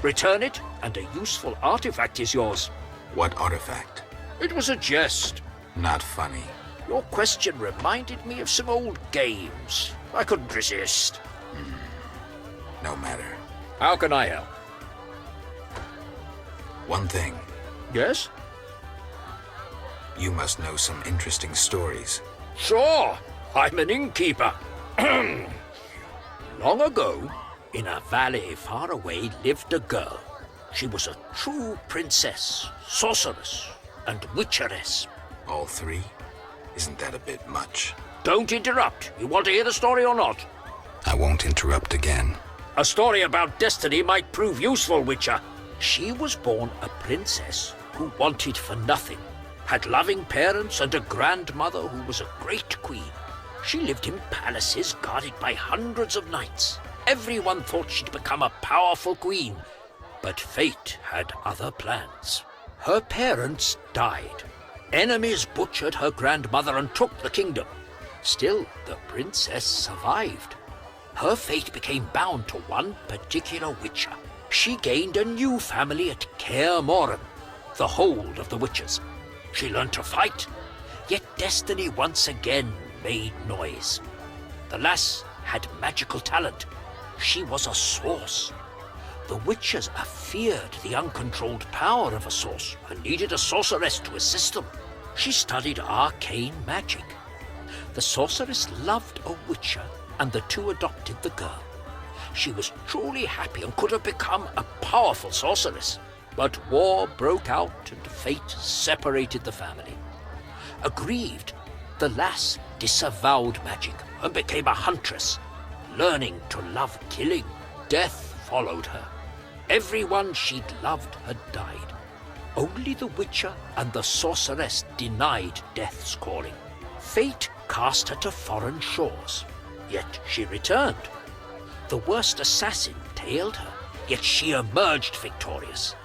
Return it, and a useful artifact is yours. What artifact? It was a jest. Not funny. Your question reminded me of some old games. I couldn't resist. No matter. How can I help? One thing. Yes? You must know some interesting stories. Sure. I'm an innkeeper. Long ago, in a valley far away, lived a girl. She was a true princess, sorceress, and witcheress. All three? Isn't that a bit much? Don't interrupt. You want to hear the story or not? I won't interrupt again. A story about destiny might prove useful, Witcher. She was born a princess who wanted for nothing, had loving parents and a grandmother who was a great queen. She lived in palaces guarded by hundreds of knights. Everyone thought she'd become a powerful queen, but fate had other plans. Her parents died. Enemies butchered her grandmother and took the kingdom. Still, the princess survived. Her fate became bound to one particular witcher. She gained a new family at Kaer Morhen, the hold of the witches. She learned to fight, yet destiny once again made noise. The lass had magical talent. She was a source. The witches feared the uncontrolled power of a source and needed a sorceress to assist them. She studied arcane magic. The sorceress loved a witcher, and the two adopted the girl. She was truly happy and could have become a powerful sorceress. But war broke out and fate separated the family. Aggrieved, the lass disavowed magic and became a huntress. Learning to love killing, death followed her. Everyone she'd loved had died. Only the Witcher and the sorceress denied death's calling. Fate cast her to foreign shores, yet she returned. The worst assassin tailed her, yet she emerged victorious.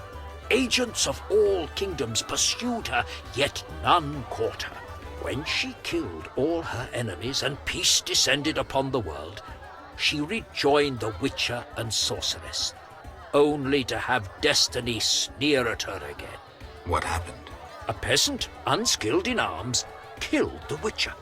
Agents of all kingdoms pursued her, yet none caught her. When she killed all her enemies and peace descended upon the world, she rejoined the Witcher and sorceress, only to have destiny sneer at her again. What happened? A peasant, unskilled in arms, killed the Witcher.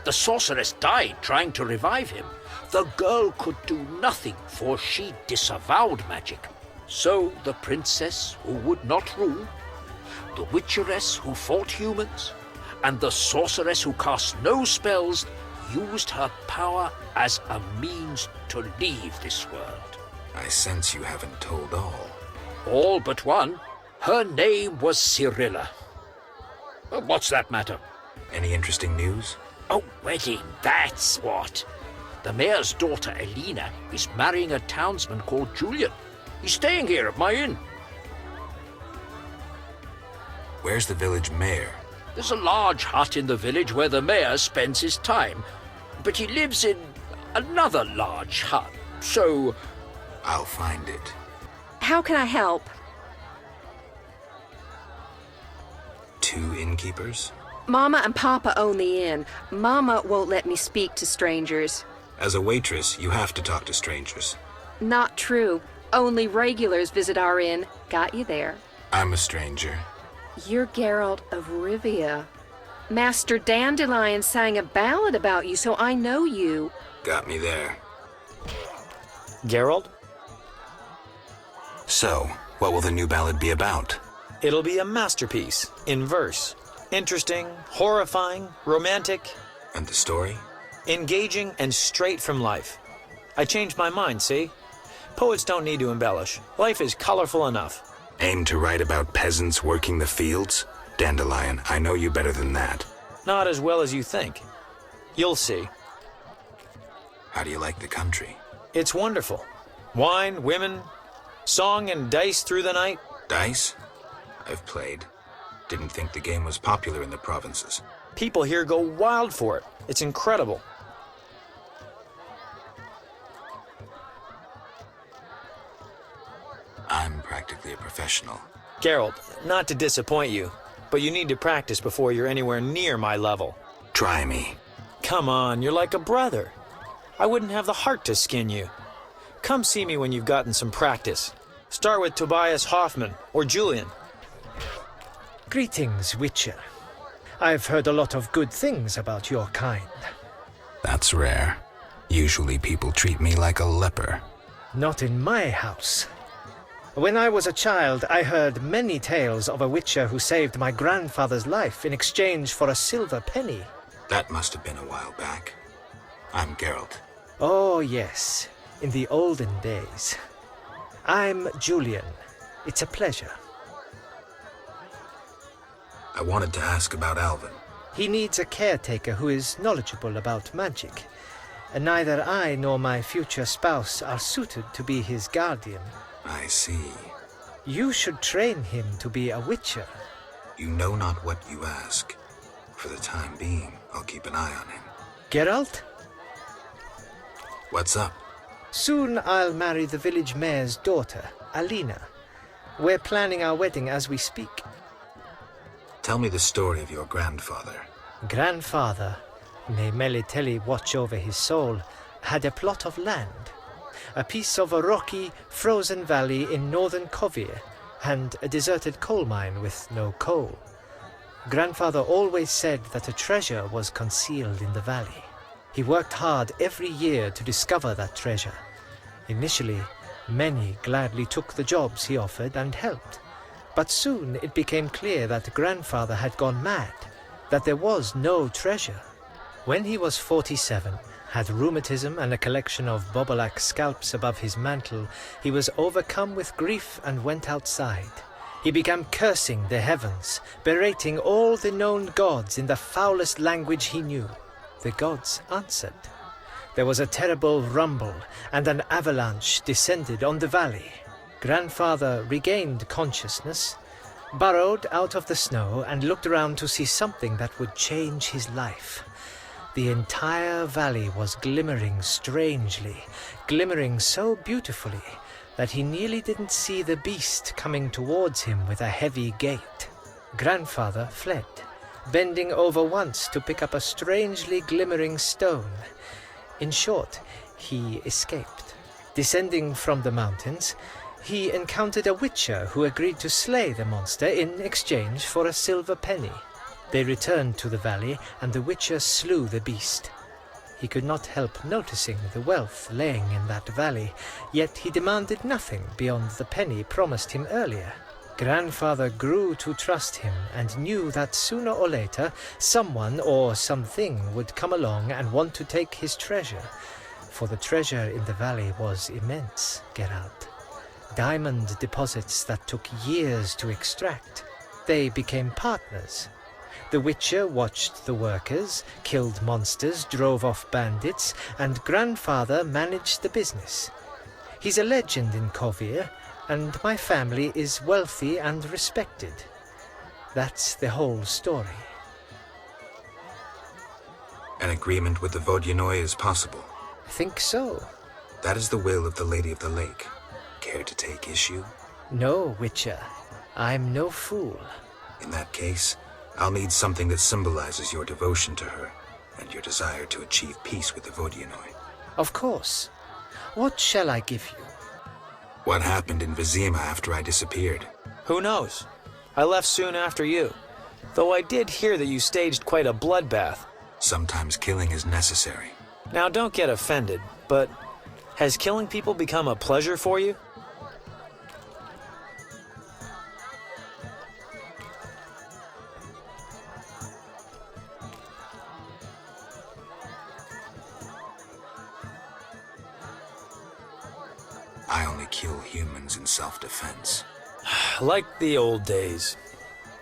The sorceress died trying to revive him. The girl could do nothing, for she disavowed magic. So the princess who would not rule, the Witcheress who fought humans, and the sorceress who cast no spells used her power as a means to leave this world. I sense you haven't told all. All but one. Her name was Cyrilla. What's that matter? Any interesting news? A wedding, that's what. The mayor's daughter, Alina, is marrying a townsman called Julian. He's staying here at my inn. Where's the village mayor? There's a large hut in the village where the mayor spends his time, but he lives in another large hut, so... I'll find it. How can I help? 2 innkeepers? Mama and Papa own the inn. Mama won't let me speak to strangers. As a waitress, you have to talk to strangers. Not true. Only regulars visit our inn. Got you there. I'm a stranger. You're Geralt of Rivia. Master Dandelion sang a ballad about you, so I know you. Got me there. Geralt? So, what will the new ballad be about? It'll be a masterpiece, in verse. Interesting, horrifying, romantic. And the story? Engaging and straight from life. I changed my mind, see? Poets don't need to embellish. Life is colorful enough. Aim to write about peasants working the fields? Dandelion, I know you better than that. Not as well as you think. You'll see. How do you like the country? It's wonderful. Wine, women, song and dice through the night. Dice? I've played. Didn't think the game was popular in the provinces. People here go wild for it. It's incredible. I'm practically a professional. Geralt, not to disappoint you, but you need to practice before you're anywhere near my level. Try me. Come on, you're like a brother. I wouldn't have the heart to skin you. Come see me when you've gotten some practice. Start with Tobias Hoffman or Julian. Greetings, Witcher. I've heard a lot of good things about your kind. That's rare. Usually people treat me like a leper. Not in my house. When I was a child, I heard many tales of a Witcher who saved my grandfather's life in exchange for a silver penny. That must have been a while back. I'm Geralt. Oh, yes. In the olden days. I'm Julian. It's a pleasure. I wanted to ask about Alvin. He needs a caretaker who is knowledgeable about magic. And neither I nor my future spouse are suited to be his guardian. I see. You should train him to be a Witcher. You know not what you ask. For the time being, I'll keep an eye on him. Geralt? What's up? Soon I'll marry the village mayor's daughter, Alina. We're planning our wedding as we speak. Tell me the story of your grandfather. Grandfather, may Melitele watch over his soul, had a plot of land. A piece of a rocky, frozen valley in northern Kovir, and a deserted coal mine with no coal. Grandfather always said that a treasure was concealed in the valley. He worked hard every year to discover that treasure. Initially, many gladly took the jobs he offered and helped. But soon it became clear that Grandfather had gone mad, that there was no treasure. When he was 47, had rheumatism and a collection of Bobolak scalps above his mantle, he was overcome with grief and went outside. He began cursing the heavens, berating all the known gods in the foulest language he knew. The gods answered. There was a terrible rumble, and an avalanche descended on the valley. Grandfather regained consciousness, burrowed out of the snow and looked around to see something that would change his life. The entire valley was glimmering strangely, glimmering so beautifully that he nearly didn't see the beast coming towards him with a heavy gait. Grandfather fled, bending over once to pick up a strangely glimmering stone. In short, he escaped. Descending from the mountains, he encountered a witcher who agreed to slay the monster in exchange for a silver penny. They returned to the valley, and the witcher slew the beast. He could not help noticing the wealth laying in that valley, yet he demanded nothing beyond the penny promised him earlier. Grandfather grew to trust him and knew that sooner or later someone or something would come along and want to take his treasure, for the treasure in the valley was immense, Geralt. Diamond deposits that took years to extract. They became partners. The Witcher watched the workers, killed monsters, drove off bandits, and Grandfather managed the business. He's a legend in Kovir, and my family is wealthy and respected. That's the whole story. An agreement with the Vodyanoi is possible. Think so. That is the will of the Lady of the Lake. Care to take issue? No, Witcher. I'm no fool. In that case, I'll need something that symbolizes your devotion to her and your desire to achieve peace with the Vodyanoi. Of course. What shall I give you? What happened in Vizima after I disappeared? Who knows? I left soon after you. Though I did hear that you staged quite a bloodbath. Sometimes killing is necessary. Now don't get offended, but has killing people become a pleasure for you? I only kill humans in self-defense. Like the old days.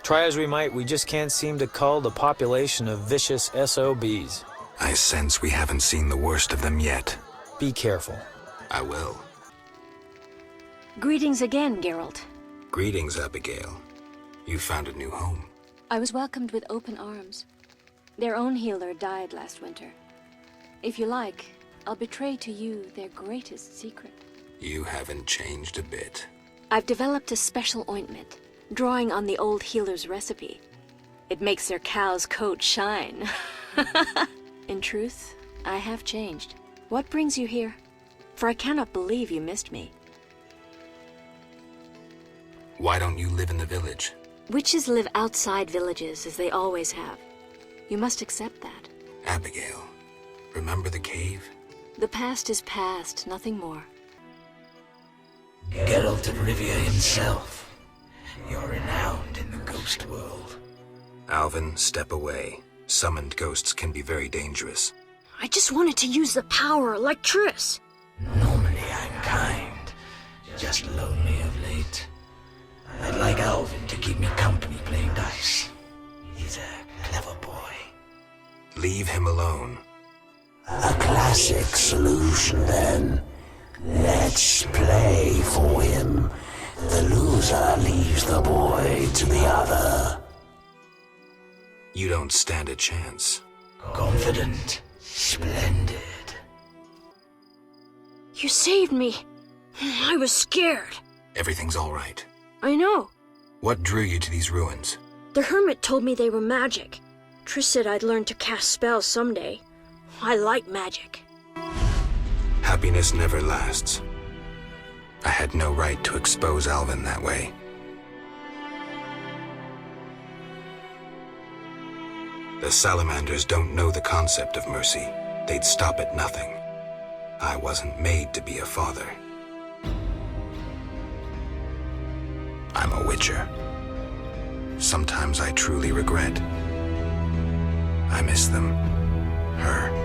Try as we might, we just can't seem to cull the population of vicious SOBs. I sense we haven't seen the worst of them yet. Be careful. I will. Greetings again, Geralt. Greetings, Abigail. You found a new home. I was welcomed with open arms. Their own healer died last winter. If you like, I'll betray to you their greatest secret. You haven't changed a bit. I've developed a special ointment, drawing on the old healer's recipe. It makes their cow's coat shine. In truth, I have changed. What brings you here? For I cannot believe you missed me. Why don't you live in the village? Witches live outside villages, as they always have. You must accept that. Abigail, remember the cave? The past is past, nothing more. Geralt of Rivia himself. You're renowned in the ghost world. Alvin, step away. Summoned ghosts can be very dangerous. I just wanted to use the power like Triss. Normally I'm kind, just lonely of late. I'd like Alvin to keep me company playing dice. He's a clever boy. Leave him alone. A classic solution, then. Let's play for him. The loser leaves the boy to the other. You don't stand a chance. Confident. Splendid. You saved me. I was scared. Everything's all right. I know. What drew you to these ruins? The hermit told me they were magic. Triss said I'd learn to cast spells someday. I like magic. Happiness never lasts. I had no right to expose Alvin that way. The salamanders don't know the concept of mercy. They'd stop at nothing. I wasn't made to be a father. I'm a witcher. Sometimes I truly regret. I miss them. Her.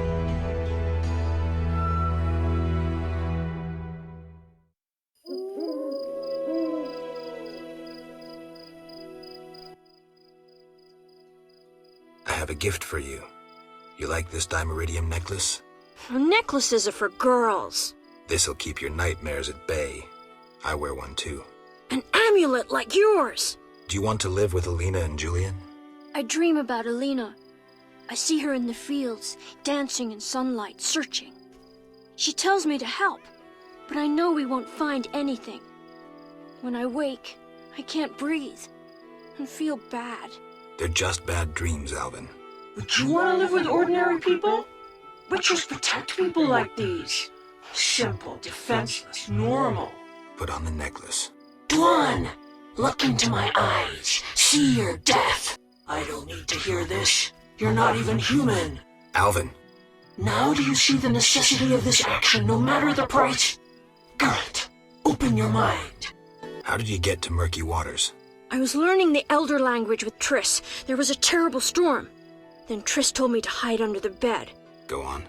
I have a gift for you. You like this dimeridium necklace? Necklaces are for girls. This'll keep your nightmares at bay. I wear one too. An amulet like yours. Do you want to live with Alina and Julian? I dream about Alina. I see her in the fields, dancing in sunlight, searching. She tells me to help, but I know we won't find anything. When I wake, I can't breathe and feel bad. They're just bad dreams, Alvin. Would you want to live with ordinary people? Witchers protect people like these. Simple, defenseless, normal. Put on the necklace. Dwan, look into my eyes. See your death. I don't need to hear this. You're not even human. Alvin. Now do you see the necessity of this action, no matter the price? Garrett, open your mind. How did you get to Murky Waters? I was learning the Elder language with Triss. There was a terrible storm. Then Triss told me to hide under the bed. Go on.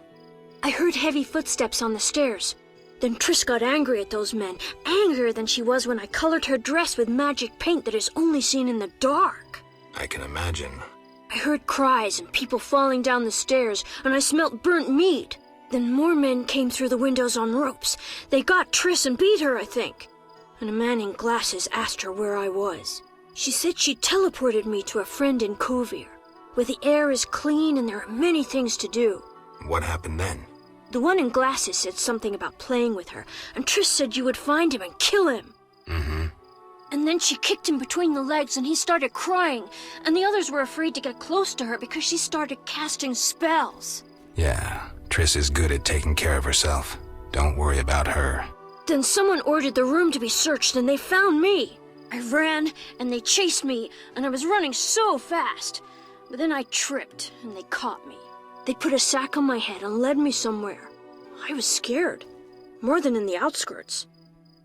I heard heavy footsteps on the stairs. Then Triss got angry at those men, angrier than she was when I colored her dress with magic paint that is only seen in the dark. I can imagine. I heard cries and people falling down the stairs, and I smelt burnt meat. Then more men came through the windows on ropes. They got Triss and beat her, I think. And a man in glasses asked her where I was. She said she teleported me to a friend in Kovir, where the air is clean and there are many things to do. What happened then? The one in glasses said something about playing with her, and Triss said you would find him and kill him. Mm-hmm. And then she kicked him between the legs and he started crying, and the others were afraid to get close to her because she started casting spells. Yeah, Triss is good at taking care of herself. Don't worry about her. Then someone ordered the room to be searched and they found me. I ran and they chased me, and I was running so fast. But then I tripped and they caught me. They put a sack on my head and led me somewhere. I was scared, more than in the outskirts.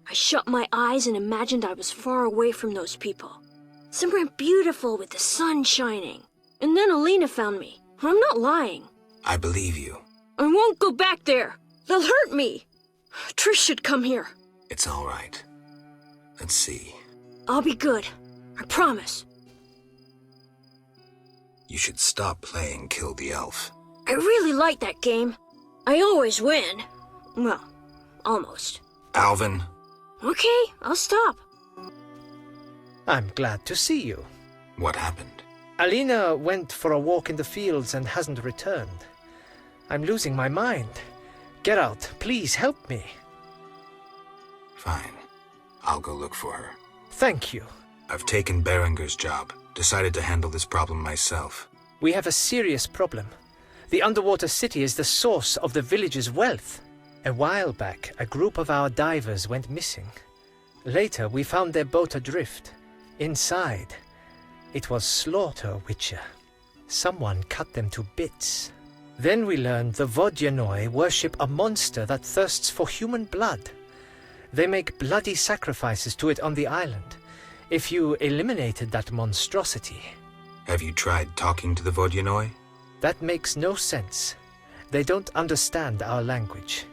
I shut my eyes and imagined I was far away from those people, somewhere beautiful with the sun shining. And then Alina found me. I'm not lying. I believe you. I won't go back there. They'll hurt me. Trish should come here. It's all right. Let's see. I'll be good. I promise. You should stop playing Kill the Elf. I really like that game. I always win. Well, almost. Alvin. Okay, I'll stop. I'm glad to see you. What happened? Alina went for a walk in the fields and hasn't returned. I'm losing my mind. Geralt, please help me. Fine. I'll go look for her. Thank you. I've taken Berenger's job. Decided to handle this problem myself. We have a serious problem. The underwater city is the source of the village's wealth. A while back, a group of our divers went missing. Later, we found their boat adrift. Inside, it was Slaughter Witcher. Someone cut them to bits. Then we learned the Vodyanoi worship a monster that thirsts for human blood. They make bloody sacrifices to it on the island. If you eliminated that monstrosity... Have you tried talking to the Vodyanoi? That makes no sense. They don't understand our language.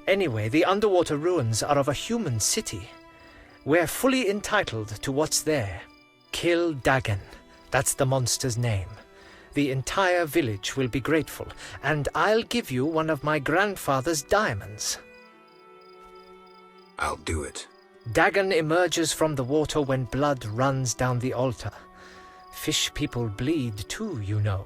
Anyway, the underwater ruins are of a human city. We're fully entitled to what's there. Kill Dagon. That's the monster's name. The entire village will be grateful, and I'll give you one of my grandfather's diamonds. I'll do it. Dagon emerges from the water when blood runs down the altar. Fish people bleed too, you know.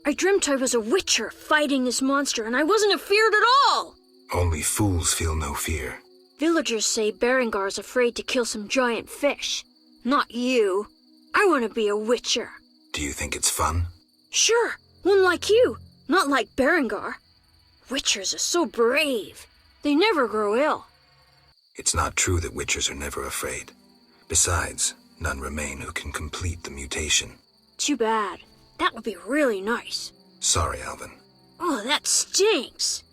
I dreamt I was a witcher fighting this monster, and I wasn't afeared at all! Only fools feel no fear. Villagers say Berengar's afraid to kill some giant fish. Not you. I want to be a witcher. Do you think it's fun? Sure, one like you, not like Berengar. Witchers are so brave. They never grow ill. It's not true that witchers are never afraid. Besides, none remain who can complete the mutation. Too bad. That would be really nice. Sorry, Alvin. Oh, that stinks.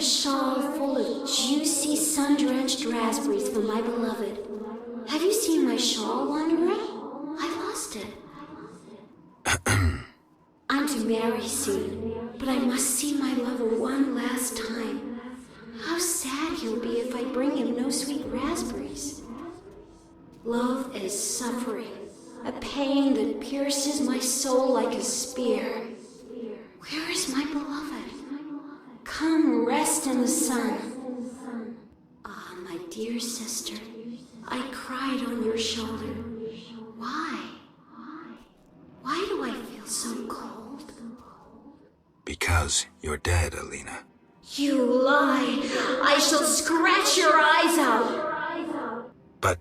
a shawl full of juicy, sun-drenched raspberries for my beloved. Have you seen my shawl, Wanderer? I lost it. I'm to marry soon, but I must see my lover one last time. How sad he'll be if I bring him no sweet raspberries. Love is suffering, a pain that pierces my soul like a spear. Where is my beloved? Come rest in the sun. Ah, my dear sister, I cried on your shoulder. Why? Why do I feel so cold? Because you're dead, Alina. You lie! I shall scratch your eyes out! But...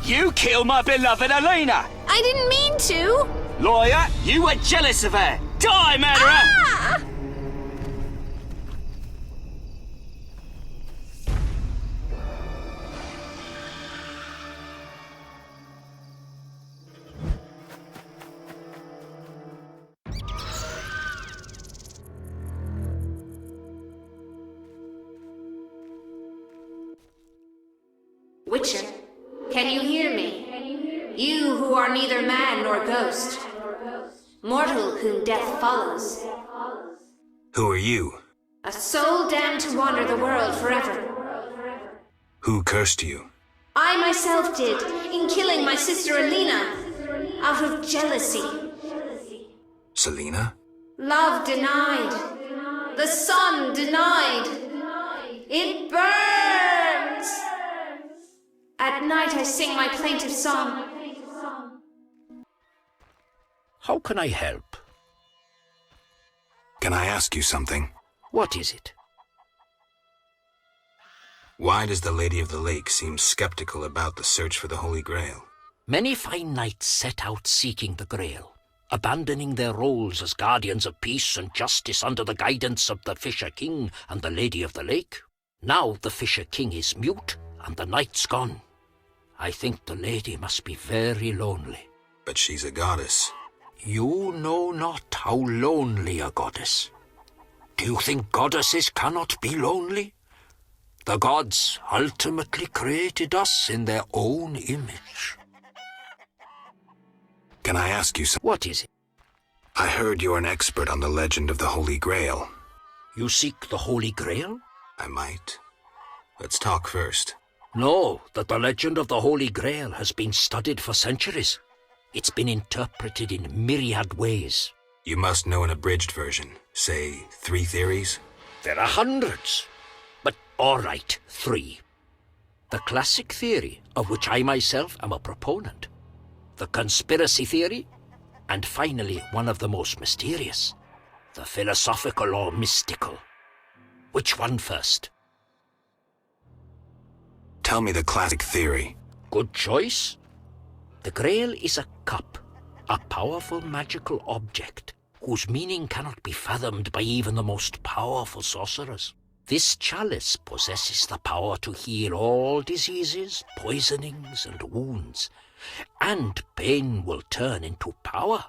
You killed my beloved Alina! I didn't mean to! Lawyer, you were jealous of her! Die, murderer! Ah! Witcher, can you hear me? You who are neither man nor ghost, mortal whom death follows, Who are you? a soul damned to wander the world forever. Who cursed you? I myself did, in killing my sister Alina, out of jealousy. Selena? Love denied. The sun denied. It burns! At night I sing my plaintive song. How can I help? Can I ask you something? What is it? Why does the Lady of the Lake seem skeptical about the search for the Holy Grail? Many fine knights set out seeking the Grail, abandoning their roles as guardians of peace and justice under the guidance of the Fisher King and the Lady of the Lake. Now the Fisher King is mute and the knight's gone. I think the lady must be very lonely. But she's a goddess. You know not how lonely a goddess. Do you think goddesses cannot be lonely? The gods ultimately created us in their own image. Can I ask you something? What is it? I heard you're an expert on the legend of the Holy Grail. You seek the Holy Grail? I might. Let's talk first. Know that the legend of the Holy Grail has been studied for centuries. It's been interpreted in myriad ways. You must know an abridged version. Say, 3 theories? There are hundreds. But all right, 3. The classic theory, of which I myself am a proponent. The conspiracy theory. And finally, one of the most mysterious. The philosophical or mystical. Which one first? Tell me the classic theory. Good choice. The Grail is a cup, a powerful magical object, whose meaning cannot be fathomed by even the most powerful sorcerers. This chalice possesses the power to heal all diseases, poisonings, and wounds, and pain will turn into power.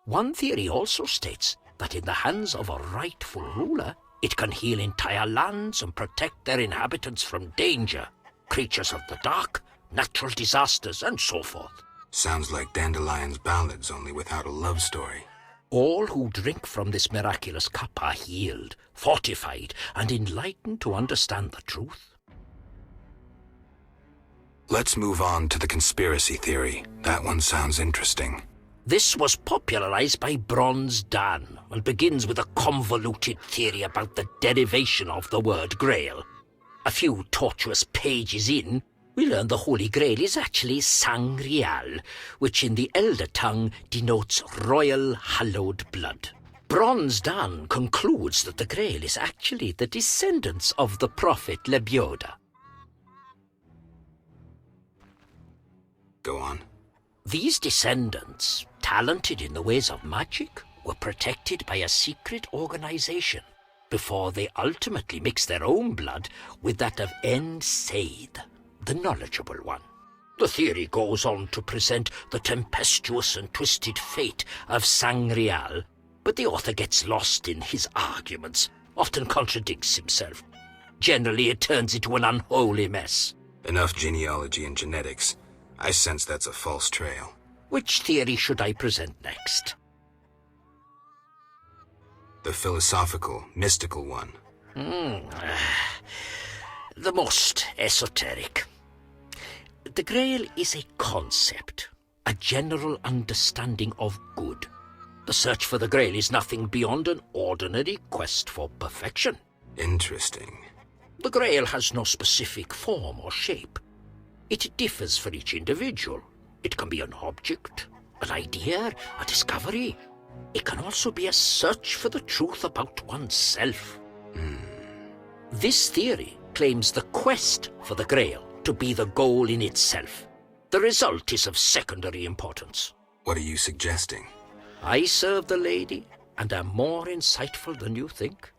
One theory also states that in the hands of a rightful ruler, it can heal entire lands and protect their inhabitants from danger, creatures of the dark, natural disasters, and so forth. Sounds like Dandelion's ballads, only without a love story. All who drink from this miraculous cup are healed, fortified, and enlightened to understand the truth. Let's move on to the conspiracy theory. That one sounds interesting. This was popularized by Bronze Dan and begins with a convoluted theory about the derivation of the word Grail. A few tortuous pages in, we learn the Holy Grail is actually Sangreal, which in the Elder tongue denotes royal hallowed blood. Bronze Dan concludes that the Grail is actually the descendants of the prophet Lebioda. Go on. These descendants, talented in the ways of magic, were protected by a secret organization. before they ultimately mix their own blood with that of Said, the knowledgeable one. The theory goes on to present the tempestuous and twisted fate of Sangreal, but the author gets lost in his arguments, often contradicts himself. Generally, it turns into an unholy mess. Enough genealogy and genetics. I sense that's a false trail. Which theory should I present next? The philosophical, mystical one. The most esoteric. The Grail is a concept, a general understanding of good. The search for the Grail is nothing beyond an ordinary quest for perfection. Interesting. The Grail has no specific form or shape. It differs for each individual. It can be an object, an idea, a discovery. It can also be a search for the truth about oneself. This theory claims the quest for the Grail to be the goal in itself. The result is of secondary importance. What are you suggesting? I serve the lady and am more insightful than you think.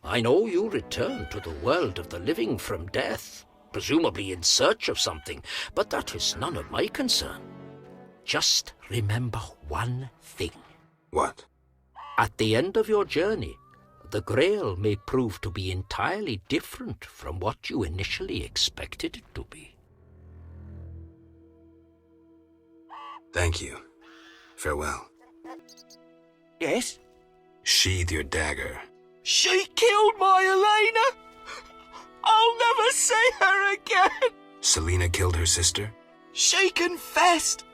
I know you return to the world of the living from death, presumably in search of something, but that is none of my concern. Just remember one thing. What? At the end of your journey, the Grail may prove to be entirely different from what you initially expected it to be. Thank you. Farewell. Yes? Sheathe your dagger. She killed my Elena! I'll never see her again! Selena killed her sister? She confessed!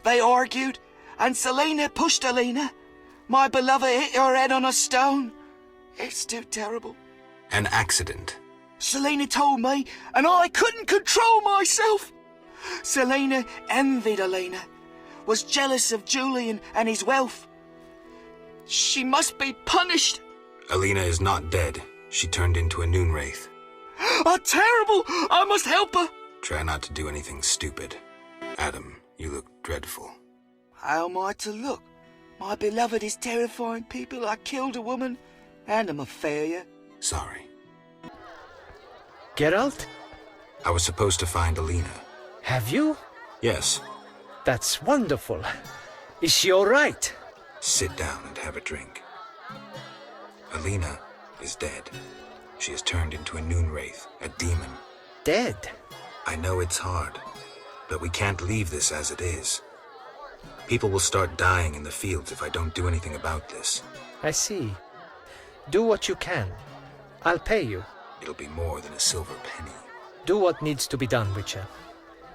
They argued, and Selena pushed Elena. My beloved hit her head on a stone. It's too terrible. An accident. Selena told me, and I couldn't control myself. Selena envied Elena, was jealous of Julian and his wealth. She must be punished. Elena is not dead. She turned into a noon wraith. Terrible! I must help her. Try not to do anything stupid. Adam, you look dreadful. How am I to look? My beloved is terrifying people. I killed a woman, and I'm a failure. Sorry. Geralt? I was supposed to find Elena. Have you? Yes. That's wonderful. Is she all right? Sit down and have a drink. Elena is dead. She has turned into a noon wraith, a demon. Dead? I know it's hard, but we can't leave this as it is. People will start dying in the fields if I don't do anything about this. I see. Do what you can. I'll pay you. It'll be more than a silver penny. Do what needs to be done, Witcher.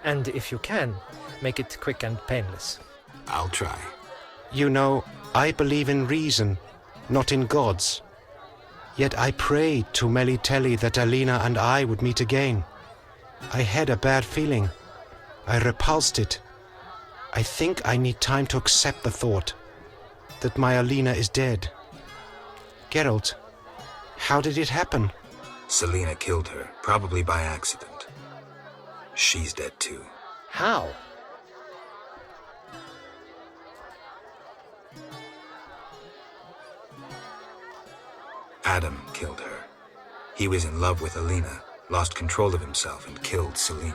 And if you can, make it quick and painless. I'll try. You know, I believe in reason, not in gods. Yet I prayed to Melitele that Alina and I would meet again. I had a bad feeling. I repulsed it. I think I need time to accept the thought that my Alina is dead. Geralt, how did it happen? Selena killed her, probably by accident. She's dead too. How? Adam killed her. He was in love with Alina, lost control of himself and killed Selena.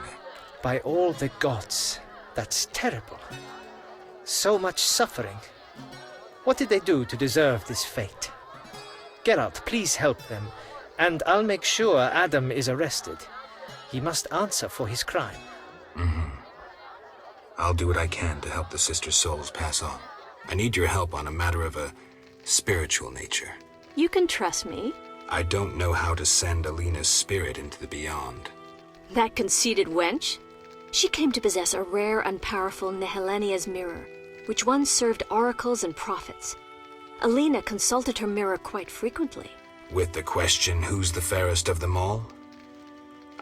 By all the gods, that's terrible. So much suffering. What did they do to deserve this fate? Geralt, please help them, and I'll make sure Adam is arrested. He must answer for his crime. I'll do what I can to help the sister souls pass on. I need your help on a matter of a spiritual nature. You can trust me. I don't know how to send Alina's spirit into the beyond. That conceited wench? She came to possess a rare and powerful Nehelenia's mirror, which once served oracles and prophets. Alina consulted her mirror quite frequently. With the question, who's the fairest of them all?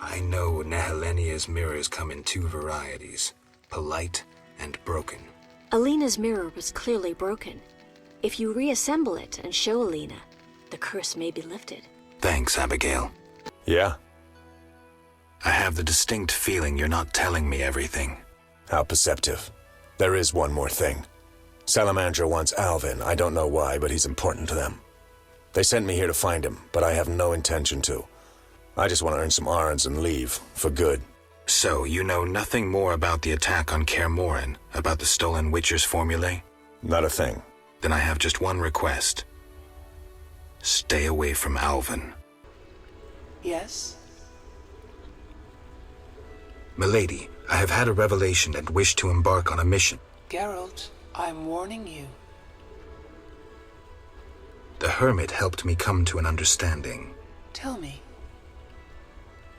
I know Nehelenia's mirrors come in two varieties, polite and broken. Alina's mirror was clearly broken. If you reassemble it and show Alina, the curse may be lifted. Thanks, Abigail. Yeah? I have the distinct feeling you're not telling me everything. How perceptive. There is one more thing. Salamander wants Alvin. I don't know why, but he's important to them. They sent me here to find him, but I have no intention to. I just want to earn some arns and leave, for good. So, you know nothing more about the attack on Kaer Morhen, about the stolen Witcher's formulae? Not a thing. Then I have just one request. Stay away from Alvin. Yes? Milady, I have had a revelation and wish to embark on a mission. Geralt, I'm warning you. The Hermit helped me come to an understanding. Tell me.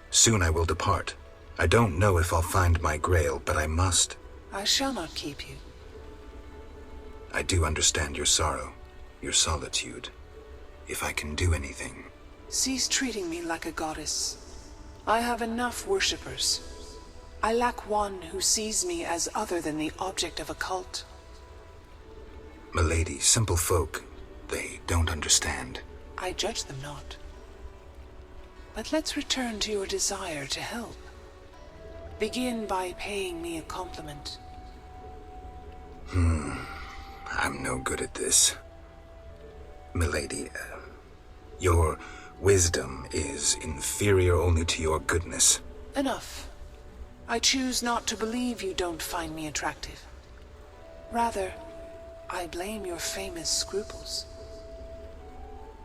Soon I will depart. I don't know if I'll find my grail, but I must. I shall not keep you. I do understand your sorrow, your solitude. If I can do anything. Cease treating me like a goddess. I have enough worshippers. I lack one who sees me as other than the object of a cult. Milady, simple folk, they don't understand. I judge them not. But let's return to your desire to help. Begin by paying me a compliment. I'm no good at this. Milady, your wisdom is inferior only to your goodness. Enough. I choose not to believe you don't find me attractive. Rather, I blame your famous scruples.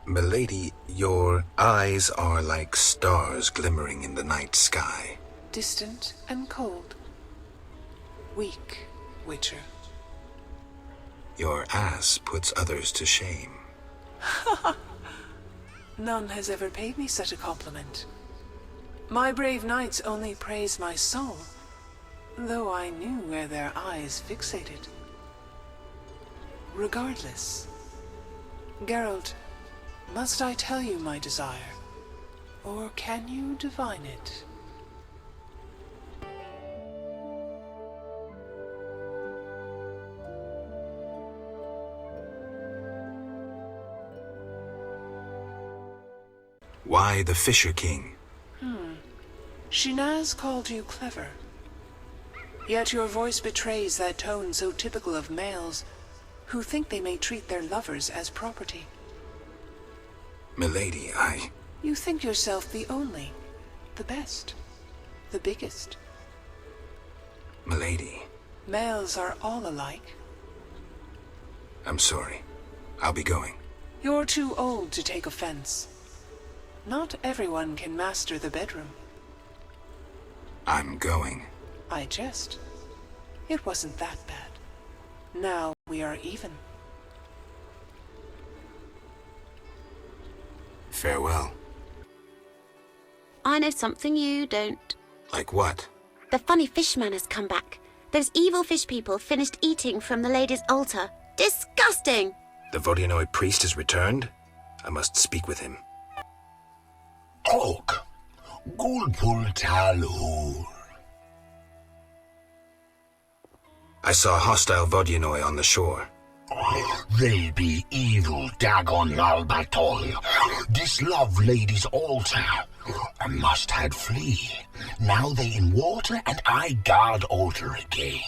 Milady, your eyes are like stars glimmering in the night sky. Distant and cold. Weak, Witcher. Your ass puts others to shame. None has ever paid me such a compliment. My brave knights only praise my soul, though I knew where their eyes fixated. Regardless, Geralt, must I tell you my desire, or can you divine it? Why the Fisher King? Shinaz called you clever. Yet your voice betrays that tone so typical of males who think they may treat their lovers as property. Milady, You think yourself the only, the best, the biggest. Milady. Males are all alike. I'm sorry. I'll be going. You're too old to take offense. Not everyone can master the bedroom. I'm going. I jest. It wasn't that bad. Now we are even. Farewell. I know something you don't. Like what? The funny fishman has come back. Those evil fish people finished eating from the lady's altar. Disgusting! The Vodyanoi priest has returned? I must speak with him. Oak, Gulpul Talur. I saw hostile Vodyanoi on the shore. They be evil Dagon Albatol. Dislove lady's altar. I must had flee. Now they in water and I guard altar again.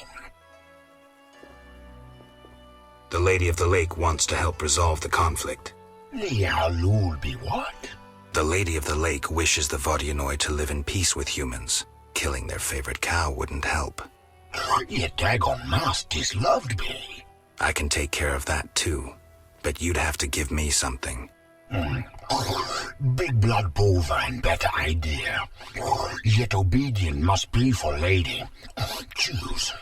The Lady of the Lake wants to help resolve the conflict. Lialul be what? The Lady of the Lake wishes the Vodyanoi to live in peace with humans. Killing their favorite cow wouldn't help. Yet Dagon must disloved me. I can take care of that too, but you'd have to give me something. Big blood bovine, better idea. Yet obedient must be for lady. Choose.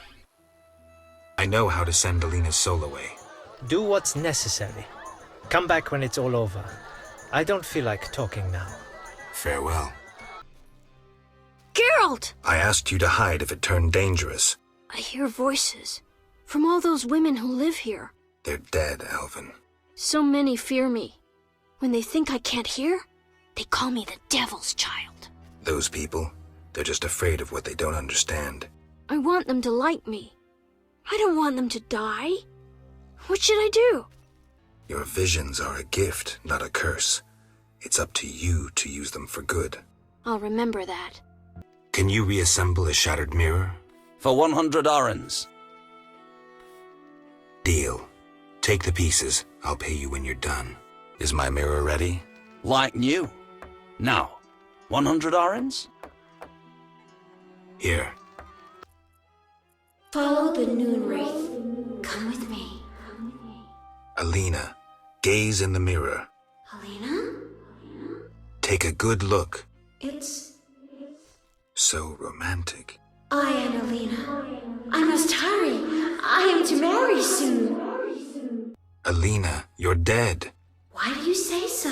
I know how to send Alina's soul away. Do what's necessary. Come back when it's all over. I don't feel like talking now. Farewell. Geralt! I asked you to hide if it turned dangerous. I hear voices. From all those women who live here. They're dead, Alvin. So many fear me. When they think I can't hear, they call me the Devil's Child. Those people, they're just afraid of what they don't understand. I want them to like me. I don't want them to die. What should I do? Your visions are a gift, not a curse. It's up to you to use them for good. I'll remember that. Can you reassemble a shattered mirror? For 100 arans. Deal. Take the pieces. I'll pay you when you're done. Is my mirror ready? Like new. Now, 100 orens? Here. Follow the noon wraith. Come with me. Alina, gaze in the mirror. Alina? Take a good look. It's... So romantic. I am Alina. I must hurry. I am to marry soon. Alina, you're dead. Why do you say so?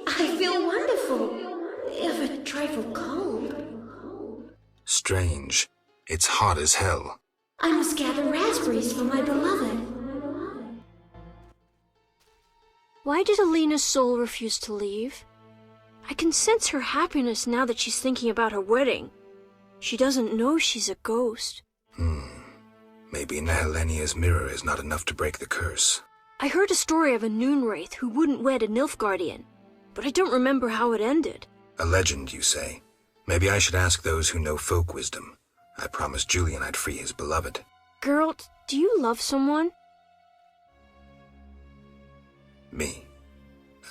I feel wonderful, if a trifle cold. Strange. It's hot as hell. I must gather raspberries for my beloved. Why did Alina's soul refuse to leave? I can sense her happiness now that she's thinking about her wedding. She doesn't know she's a ghost. Maybe Nehelenia's mirror is not enough to break the curse. I heard a story of a noon wraith who wouldn't wed a Nilfgaardian, but I don't remember how it ended. A legend, you say? Maybe I should ask those who know folk wisdom. I promised Julian I'd free his beloved. Geralt, do you love someone? Me?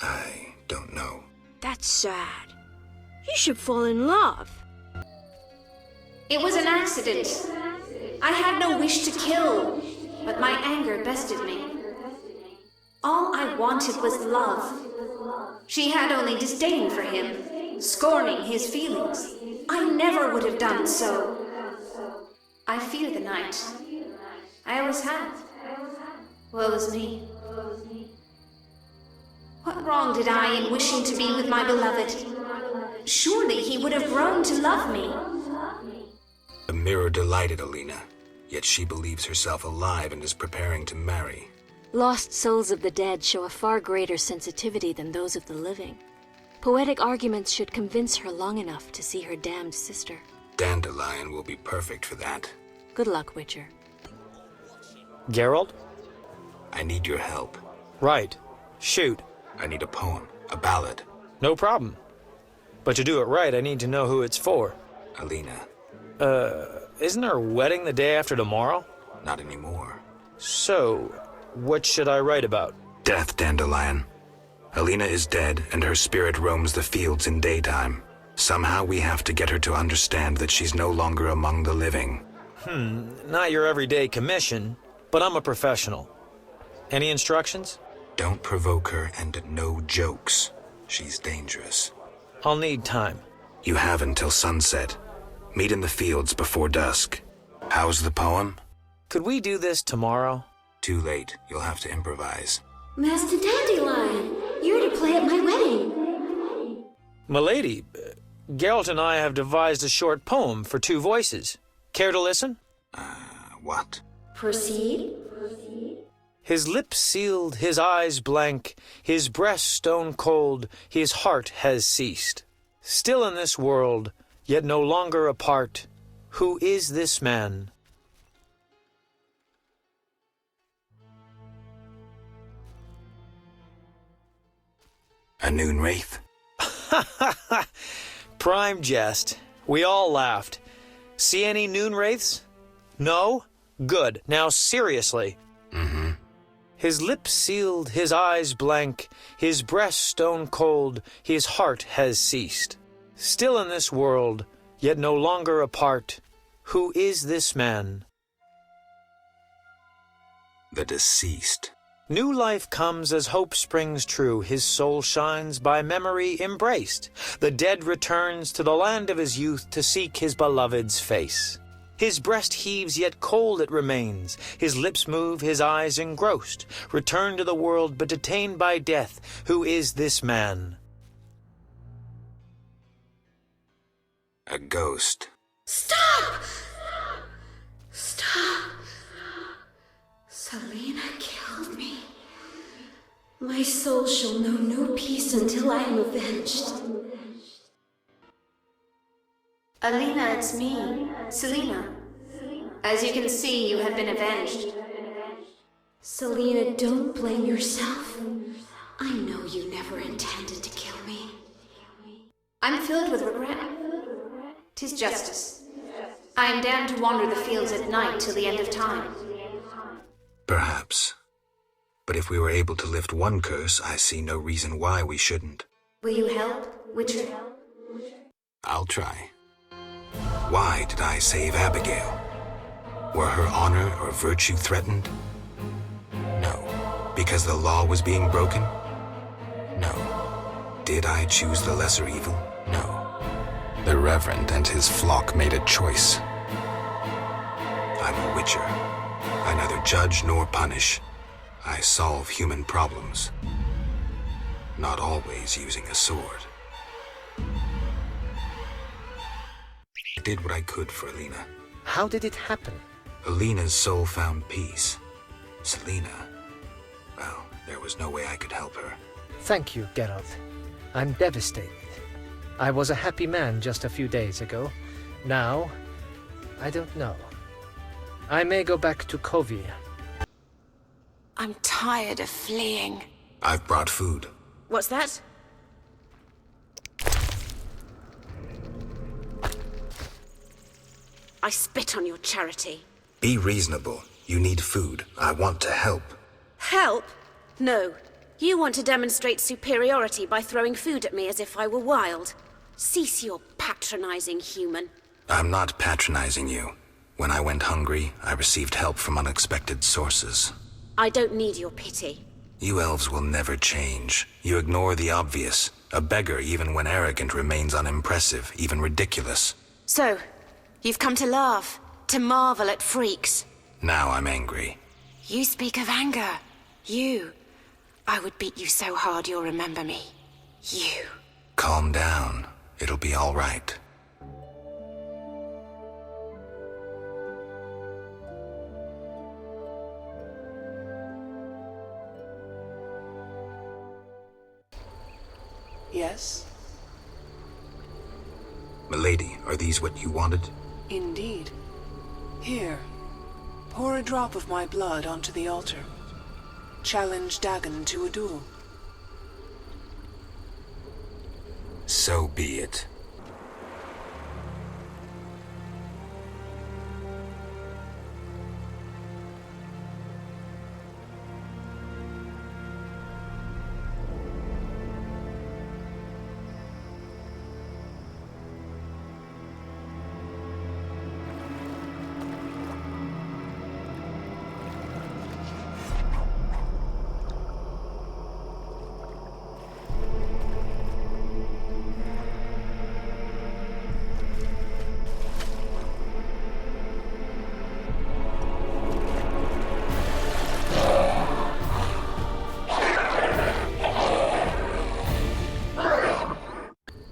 I don't know. That's sad. You should fall in love. It was an accident. I had no wish to kill, but my anger bested me. All I wanted was love. She had only disdain for him, scorning his feelings. I never would have done so. I fear the night. I always have. Woe is me. What wrong did I in wishing to be with my beloved? Surely he would have grown to love me. The mirror delighted Alina, yet she believes herself alive and is preparing to marry. Lost souls of the dead show a far greater sensitivity than those of the living. Poetic arguments should convince her long enough to see her damned sister. Dandelion will be perfect for that. Good luck, Witcher. Geralt? I need your help. Right. Shoot. I need a poem, a ballad. No problem. But to do it right, I need to know who it's for. Alina. Isn't her wedding the day after tomorrow? Not anymore. So, what should I write about? Death, Dandelion. Alina is dead, and her spirit roams the fields in daytime. Somehow we have to get her to understand that she's no longer among the living. Not your everyday commission, but I'm a professional. Any instructions? Don't provoke her, and no jokes. She's dangerous. I'll need time. You have until sunset. Meet in the fields before dusk. How's the poem? Could we do this tomorrow? Too late. You'll have to improvise. Master Dandelion, you're to play at my wedding. Milady, Geralt and I have devised a short poem for 2 voices. Care to listen? What? Proceed. His lips sealed, his eyes blank, his breast stone cold, his heart has ceased. Still in this world, yet no longer apart. Who is this man? A noon wraith? Prime jest. We all laughed. See any noon wraiths? No? Good. Now seriously. His lips sealed, his eyes blank, his breast stone cold, his heart has ceased. Still in this world, yet no longer apart. Who is this man? The deceased. New life comes as hope springs true. His soul shines by memory embraced. The dead returns to the land of his youth to seek his beloved's face. His breast heaves, yet cold it remains. His lips move, his eyes engrossed. Returned to the world, but detained by death. Who is this man? A ghost. Stop! Stop! Selena killed me. My soul shall know no peace until I am avenged. Alina, it's me, Selena. As you can see, you have been avenged. Selena, don't blame yourself. I know you never intended to kill me. I'm filled with regret. 'Tis justice. I am damned to wander the fields at night till the end of time. Perhaps. But if we were able to lift one curse, I see no reason why we shouldn't. Will you help, Witcher? I'll try. Why did I save Abigail? Were her honor or virtue threatened? No. Because the law was being broken? No. Did I choose the lesser evil? No. The Reverend and his flock made a choice. I'm a witcher. I neither judge nor punish. I solve human problems. Not always using a sword. I did what I could for Alina. How did it happen? Alina's soul found peace. Selena, well, there was no way I could help her. Thank you, Geralt. I'm devastated. I was a happy man just a few days ago. Now, I don't know. I may go back to Kovir. I'm tired of fleeing. I've brought food. What's that? I spit on your charity. Be reasonable. You need food. I want to help. Help? No. You want to demonstrate superiority by throwing food at me as if I were wild. Cease your patronizing, human. I'm not patronizing you. When I went hungry, I received help from unexpected sources. I don't need your pity. You elves will never change. You ignore the obvious. A beggar, even when arrogant, remains unimpressive, even ridiculous. So, you've come to laugh, to marvel at freaks. Now I'm angry. You speak of anger. You. I would beat you so hard you'll remember me. You. Calm down. It'll be all right. Yes? Milady, are these what you wanted? Indeed. Here, pour a drop of my blood onto the altar. Challenge Dagon to a duel. So be it.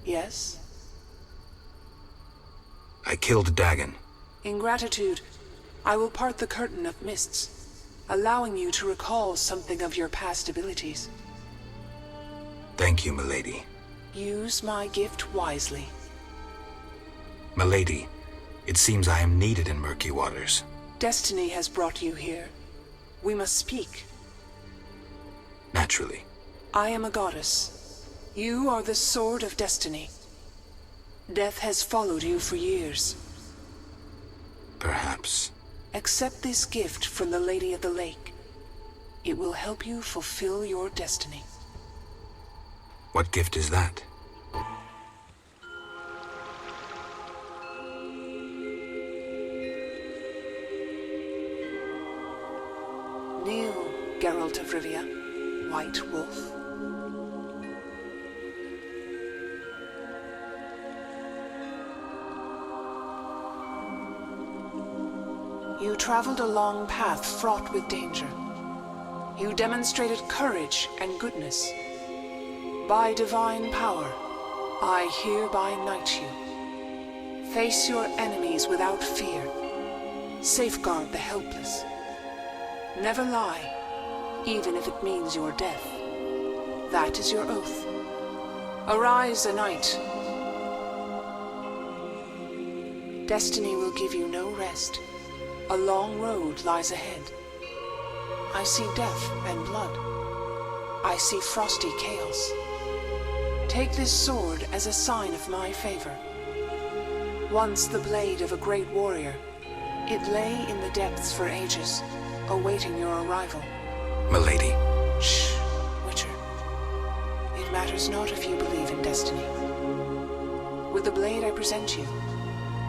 Yes? I killed Dagon. In gratitude, I will part the curtain of mists, allowing you to recall something of your past abilities. Thank you, milady. Use my gift wisely. Milady, it seems I am needed in murky waters. Destiny has brought you here. We must speak. Naturally. I am a goddess. You are the sword of destiny. Death has followed you for years. Perhaps. Accept this gift from the Lady of the Lake. It will help you fulfill your destiny. What gift is that? Kneel, Geralt of Rivia, White Wolf. You traveled a long path fraught with danger. You demonstrated courage and goodness. By divine power, I hereby knight you. Face your enemies without fear. Safeguard the helpless. Never lie, even if it means your death. That is your oath. Arise a knight. Destiny will give you no rest. A long road lies ahead. I see death and blood. I see frosty chaos. Take this sword as a sign of my favor. Once the blade of a great warrior, it lay in the depths for ages, awaiting your arrival. Milady. Shh, Witcher. It matters not if you believe in destiny. With the blade I present you,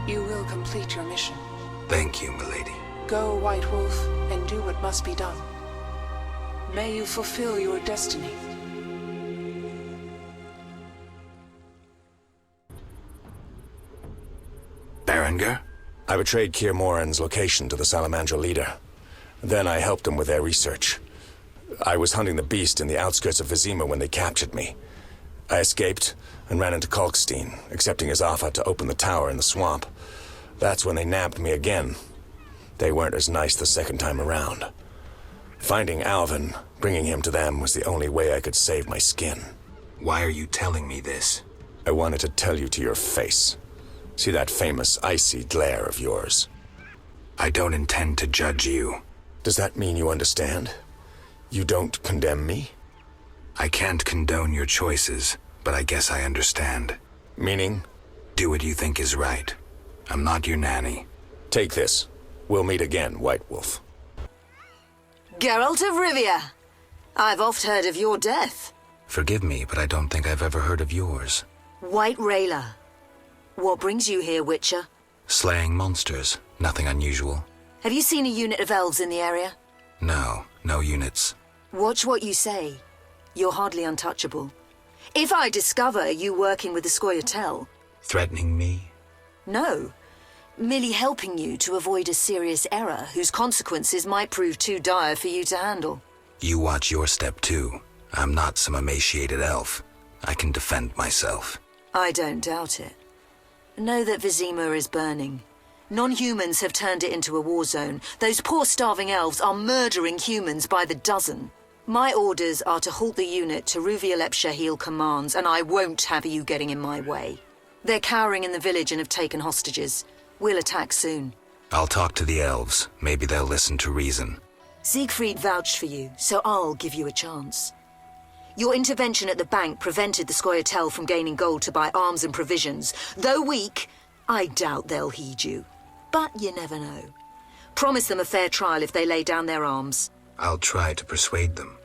you will complete your mission. Thank you, milady. Go, White Wolf, and do what must be done. May you fulfill your destiny. Berenger? I betrayed Kier Moran's location to the Salamandra leader. Then I helped them with their research. I was hunting the beast in the outskirts of Vizima when they captured me. I escaped and ran into Kalkstein, accepting his offer to open the tower in the swamp. That's when they nabbed me again. They weren't as nice the second time around. Finding Alvin, bringing him to them, was the only way I could save my skin. Why are you telling me this? I wanted to tell you to your face. See that famous icy glare of yours? I don't intend to judge you. Does that mean you understand? You don't condemn me? I can't condone your choices, but I guess I understand. Meaning? Do what you think is right. I'm not your nanny. Take this. We'll meet again, White Wolf. Geralt of Rivia. I've oft heard of your death. Forgive me, but I don't think I've ever heard of yours. White Rayla. What brings you here, Witcher? Slaying monsters. Nothing unusual. Have you seen a unit of elves in the area? No units. Watch what you say. You're hardly untouchable. If I discover you working with the Scoia'tael... Threatening me? No. Merely helping you to avoid a serious error whose consequences might prove too dire for you to handle. You watch your step too. I'm not some emaciated elf. I can defend myself. I don't doubt it. Know that Vizima is burning. Non-humans have turned it into a war zone. Those poor starving elves are murdering humans by the dozen. My orders are to halt the unit Teruviel Shahil commands, and I won't have you getting in my way. They're cowering in the village and have taken hostages. We'll attack soon. I'll talk to the elves. Maybe they'll listen to reason. Siegfried vouched for you, so I'll give you a chance. Your intervention at the bank prevented the Scoia'tael from gaining gold to buy arms and provisions. Though weak, I doubt they'll heed you. But you never know. Promise them a fair trial if they lay down their arms. I'll try to persuade them.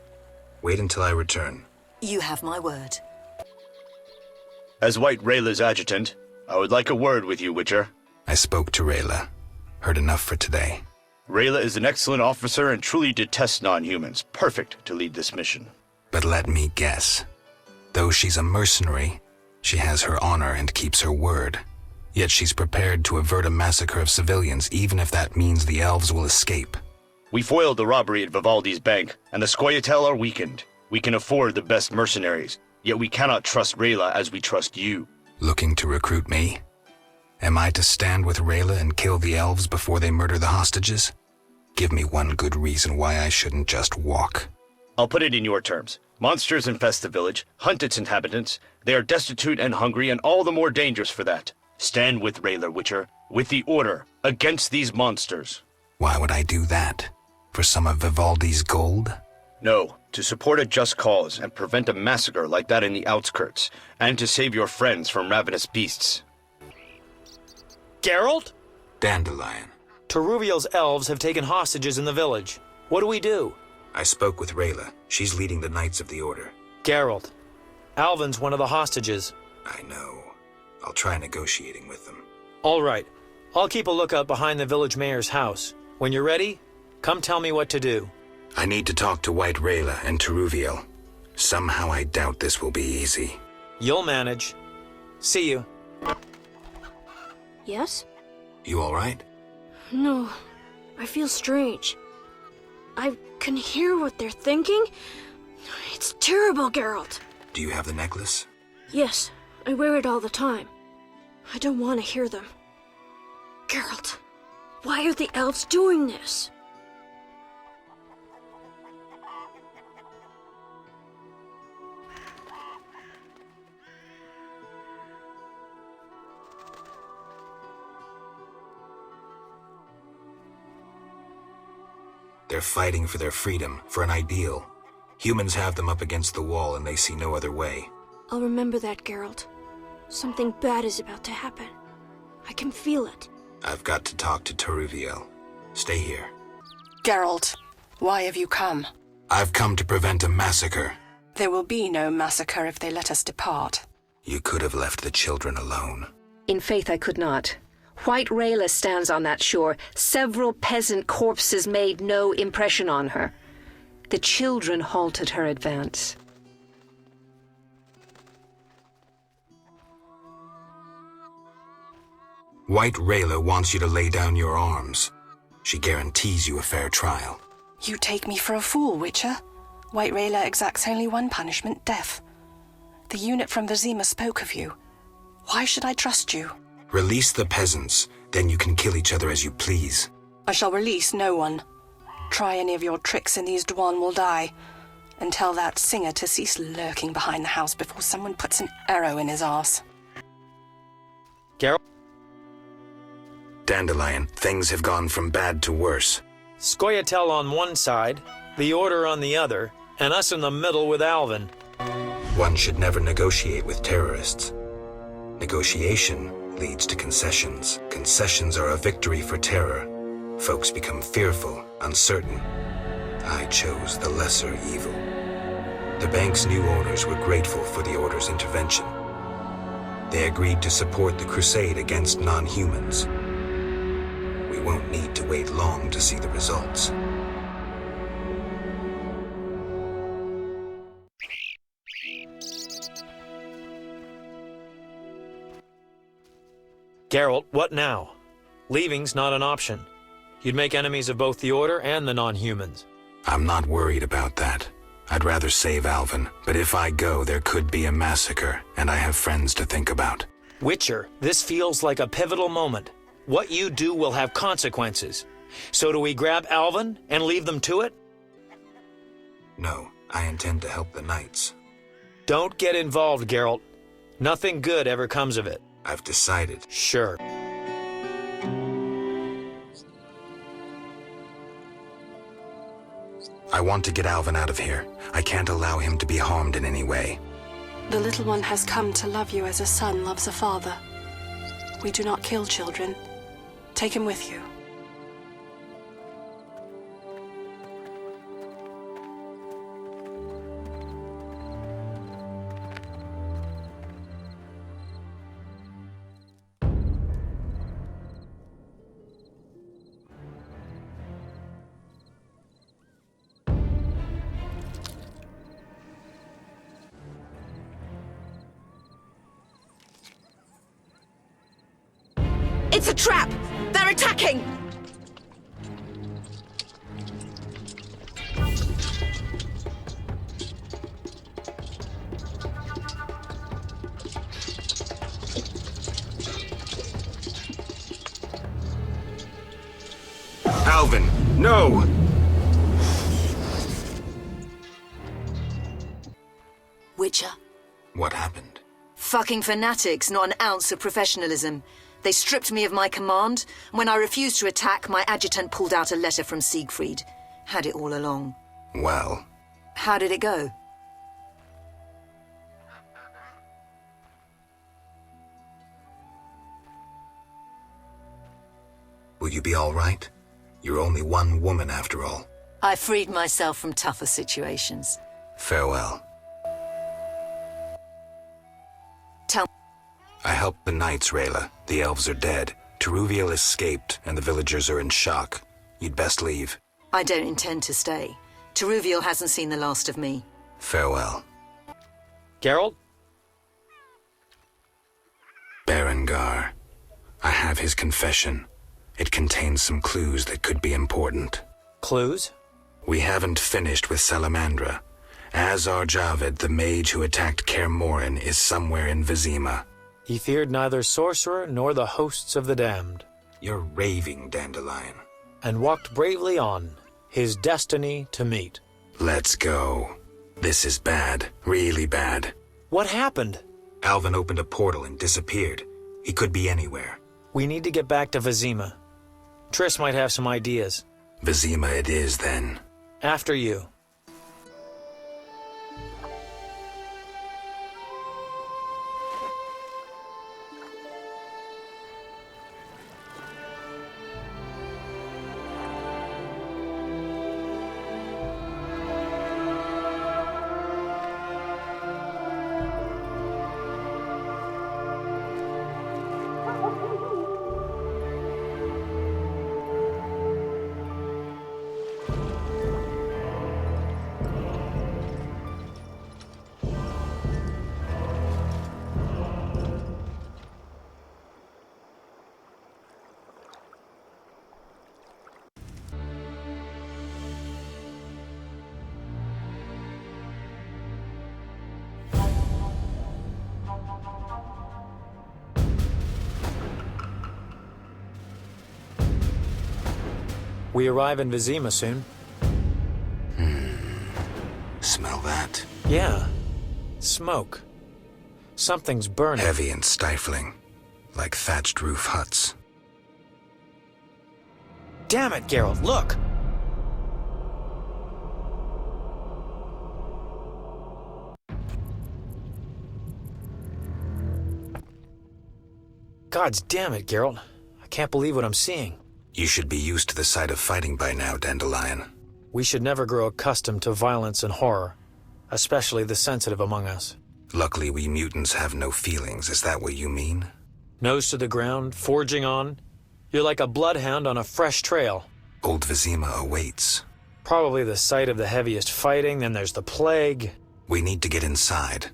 Wait until I return. You have my word. As White Rayla's adjutant, I would like a word with you, Witcher. I spoke to Rayla. Heard enough for today. Rayla is an excellent officer and truly detests non-humans. Perfect to lead this mission. But let me guess. Though she's a mercenary, she has her honor and keeps her word. Yet she's prepared to avert a massacre of civilians, even if that means the elves will escape. We foiled the robbery at Vivaldi's bank, and the Scoia'tael are weakened. We can afford the best mercenaries, yet we cannot trust Rayla as we trust you. Looking to recruit me? Am I to stand with Rayla and kill the elves before they murder the hostages? Give me one good reason why I shouldn't just walk. I'll put it in your terms. Monsters infest the village, hunt its inhabitants. They are destitute and hungry, and all the more dangerous for that. Stand with Rayla, Witcher, with the Order, against these monsters. Why would I do that? For some of Vivaldi's gold? No, to support a just cause and prevent a massacre like that in the outskirts, and to save your friends from ravenous beasts. Geralt? Dandelion. Teruviel's elves have taken hostages in the village. What do we do? I spoke with Rayla. She's leading the Knights of the Order. Geralt, Alvin's one of the hostages. I know. I'll try negotiating with them. All right. I'll keep a lookout behind the village mayor's house. When you're ready, come tell me what to do. I need to talk to White Rayla and Teruviel. Somehow I doubt this will be easy. You'll manage. See you. Yes? You all right? No. I feel strange. I can hear what they're thinking. It's terrible, Geralt. Do you have the necklace? Yes, I wear it all the time. I don't want to hear them. Geralt, why are the elves doing this? They're fighting for their freedom, for an ideal. Humans have them up against the wall and they see no other way. I'll remember that, Geralt. Something bad is about to happen. I can feel it. I've got to talk to Teruviel. Stay here. Geralt, why have you come? I've come to prevent a massacre. There will be no massacre if they let us depart. You could have left the children alone. In faith I could not. White Rayla stands on that shore. Several peasant corpses made no impression on her. The children halted her advance. White Rayla wants you to lay down your arms. She guarantees you a fair trial. You take me for a fool, Witcher. White Rayla exacts only one punishment, death. The unit from Vizima spoke of you. Why should I trust you? Release the peasants, then you can kill each other as you please. I shall release no one. Try any of your tricks and these Dwan will die. And tell that singer to cease lurking behind the house before someone puts an arrow in his arse. Geralt? Dandelion, things have gone from bad to worse. Scoia'tael on one side, the Order on the other, and us in the middle with Alvin. One should never negotiate with terrorists. Negotiation leads to concessions. Concessions are a victory for terror. Folks become fearful, uncertain. I chose the lesser evil. The bank's new owners were grateful for the Order's intervention. They agreed to support the crusade against non-humans. We won't need to wait long to see the results. Geralt, what now? Leaving's not an option. You'd make enemies of both the Order and the non-humans. I'm not worried about that. I'd rather save Alvin, but if I go, there could be a massacre, and I have friends to think about. Witcher, this feels like a pivotal moment. What you do will have consequences. So do we grab Alvin and leave them to it? No, I intend to help the knights. Don't get involved, Geralt. Nothing good ever comes of it. I've decided. Sure. I want to get Alvin out of here. I can't allow him to be harmed in any way. The little one has come to love you as a son loves a father. We do not kill children. Take him with you. It's a trap! They're attacking! Alvin, no! Witcher. What happened? Fucking fanatics, not an ounce of professionalism. They stripped me of my command. When I refused to attack, my adjutant pulled out a letter from Siegfried. Had it all along. Well... How did it go? Will you be all right? You're only one woman after all. I freed myself from tougher situations. Farewell. Tell I helped the knights, Rayla. The elves are dead. Teruviel escaped, and the villagers are in shock. You'd best leave. I don't intend to stay. Teruviel hasn't seen the last of me. Farewell. Geralt? Berengar. I have his confession. It contains some clues that could be important. Clues? We haven't finished with Salamandra. Azar Javed, the mage who attacked Kaer Morhen, is somewhere in Vizima. He feared neither sorcerer nor the hosts of the damned. You're raving, Dandelion. And walked bravely on, his destiny to meet. Let's go. This is bad, really bad. What happened? Alvin opened a portal and disappeared. He could be anywhere. We need to get back to Vizima. Triss might have some ideas. Vizima it is, then. After you. We arrive in Vizima soon. Smell that? Yeah. Smoke. Something's burning. Heavy and stifling, like thatched roof huts. Damn it, Geralt, look! Gods damn it, Geralt. I can't believe what I'm seeing. You should be used to the sight of fighting by now, Dandelion. We should never grow accustomed to violence and horror, especially the sensitive among us. Luckily, we mutants have no feelings. Is that what you mean? Nose to the ground, forging on. You're like a bloodhound on a fresh trail. Old Vizima awaits. Probably the site of the heaviest fighting, then there's the plague. We need to get inside.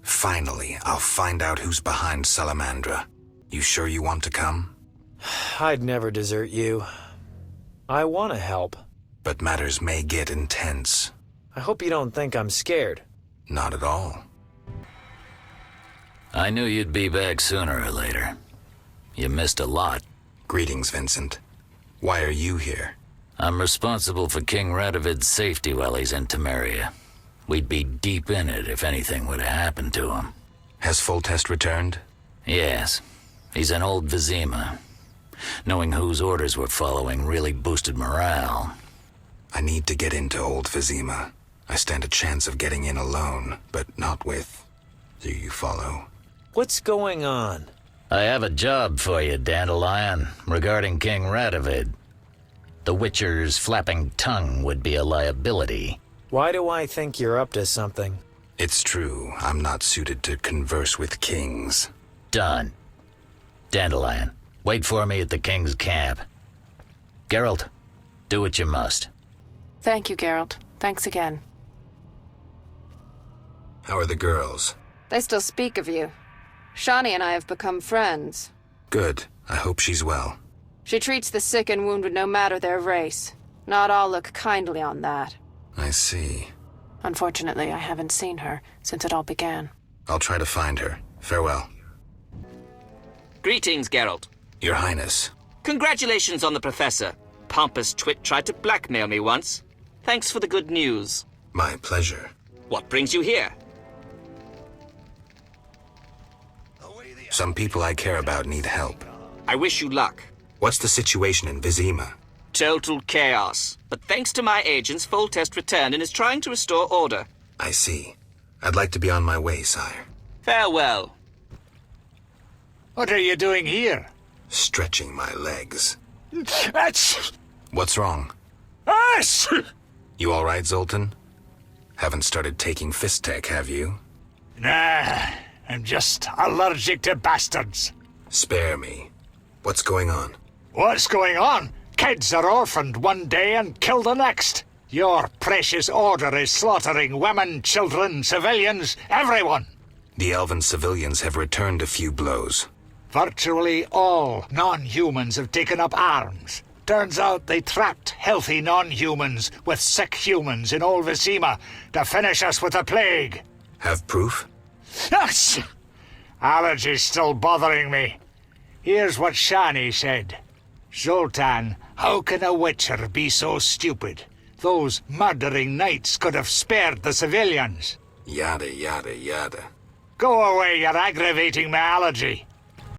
Finally, I'll find out who's behind Salamandra. You sure you want to come? I'd never desert you. I want to help. But matters may get intense. I hope you don't think I'm scared. Not at all. I knew you'd be back sooner or later. You missed a lot. Greetings, Vincent. Why are you here? I'm responsible for King Radovid's safety while he's in Temeria. We'd be deep in it if anything would have happened to him. Has Foltest returned? Yes. He's in old Vizima. Knowing whose orders we're following really boosted morale. I need to get into old Vizima. I stand a chance of getting in alone, but not with... Do you follow? What's going on? I have a job for you, Dandelion, regarding King Radovid. The Witcher's flapping tongue would be a liability. Why do I think you're up to something? It's true. I'm not suited to converse with kings. Done. Dandelion, wait for me at the King's camp. Geralt, do what you must. Thank you, Geralt. Thanks again. How are the girls? They still speak of you. Shani and I have become friends. Good. I hope she's well. She treats the sick and wounded no matter their race. Not all look kindly on that. I see. Unfortunately, I haven't seen her since it all began. I'll try to find her. Farewell. Greetings, Geralt. Your Highness. Congratulations on the Professor. Pompous twit tried to blackmail me once. Thanks for the good news. My pleasure. What brings you here? Some people I care about need help. I wish you luck. What's the situation in Vizima? Total chaos. But thanks to my agents, Foltest returned and is trying to restore order. I see. I'd like to be on my way, sire. Farewell. What are you doing here? Stretching my legs. That's... What's wrong? Us! You all right, Zoltan? Haven't started taking fist tech, have you? Nah, I'm just allergic to bastards. Spare me. What's going on? What's going on? Kids are orphaned one day and killed the next. Your precious order is slaughtering women, children, civilians, everyone. The elven civilians have returned a few blows. Virtually all non-humans have taken up arms. Turns out they trapped healthy non-humans with sick humans in old Vizima to finish us with the plague. Have proof? Yes! Allergy's still bothering me. Here's what Shani said. Zoltan, how can a witcher be so stupid? Those murdering knights could have spared the civilians. Yada, yada, yada. Go away, you're aggravating my allergy.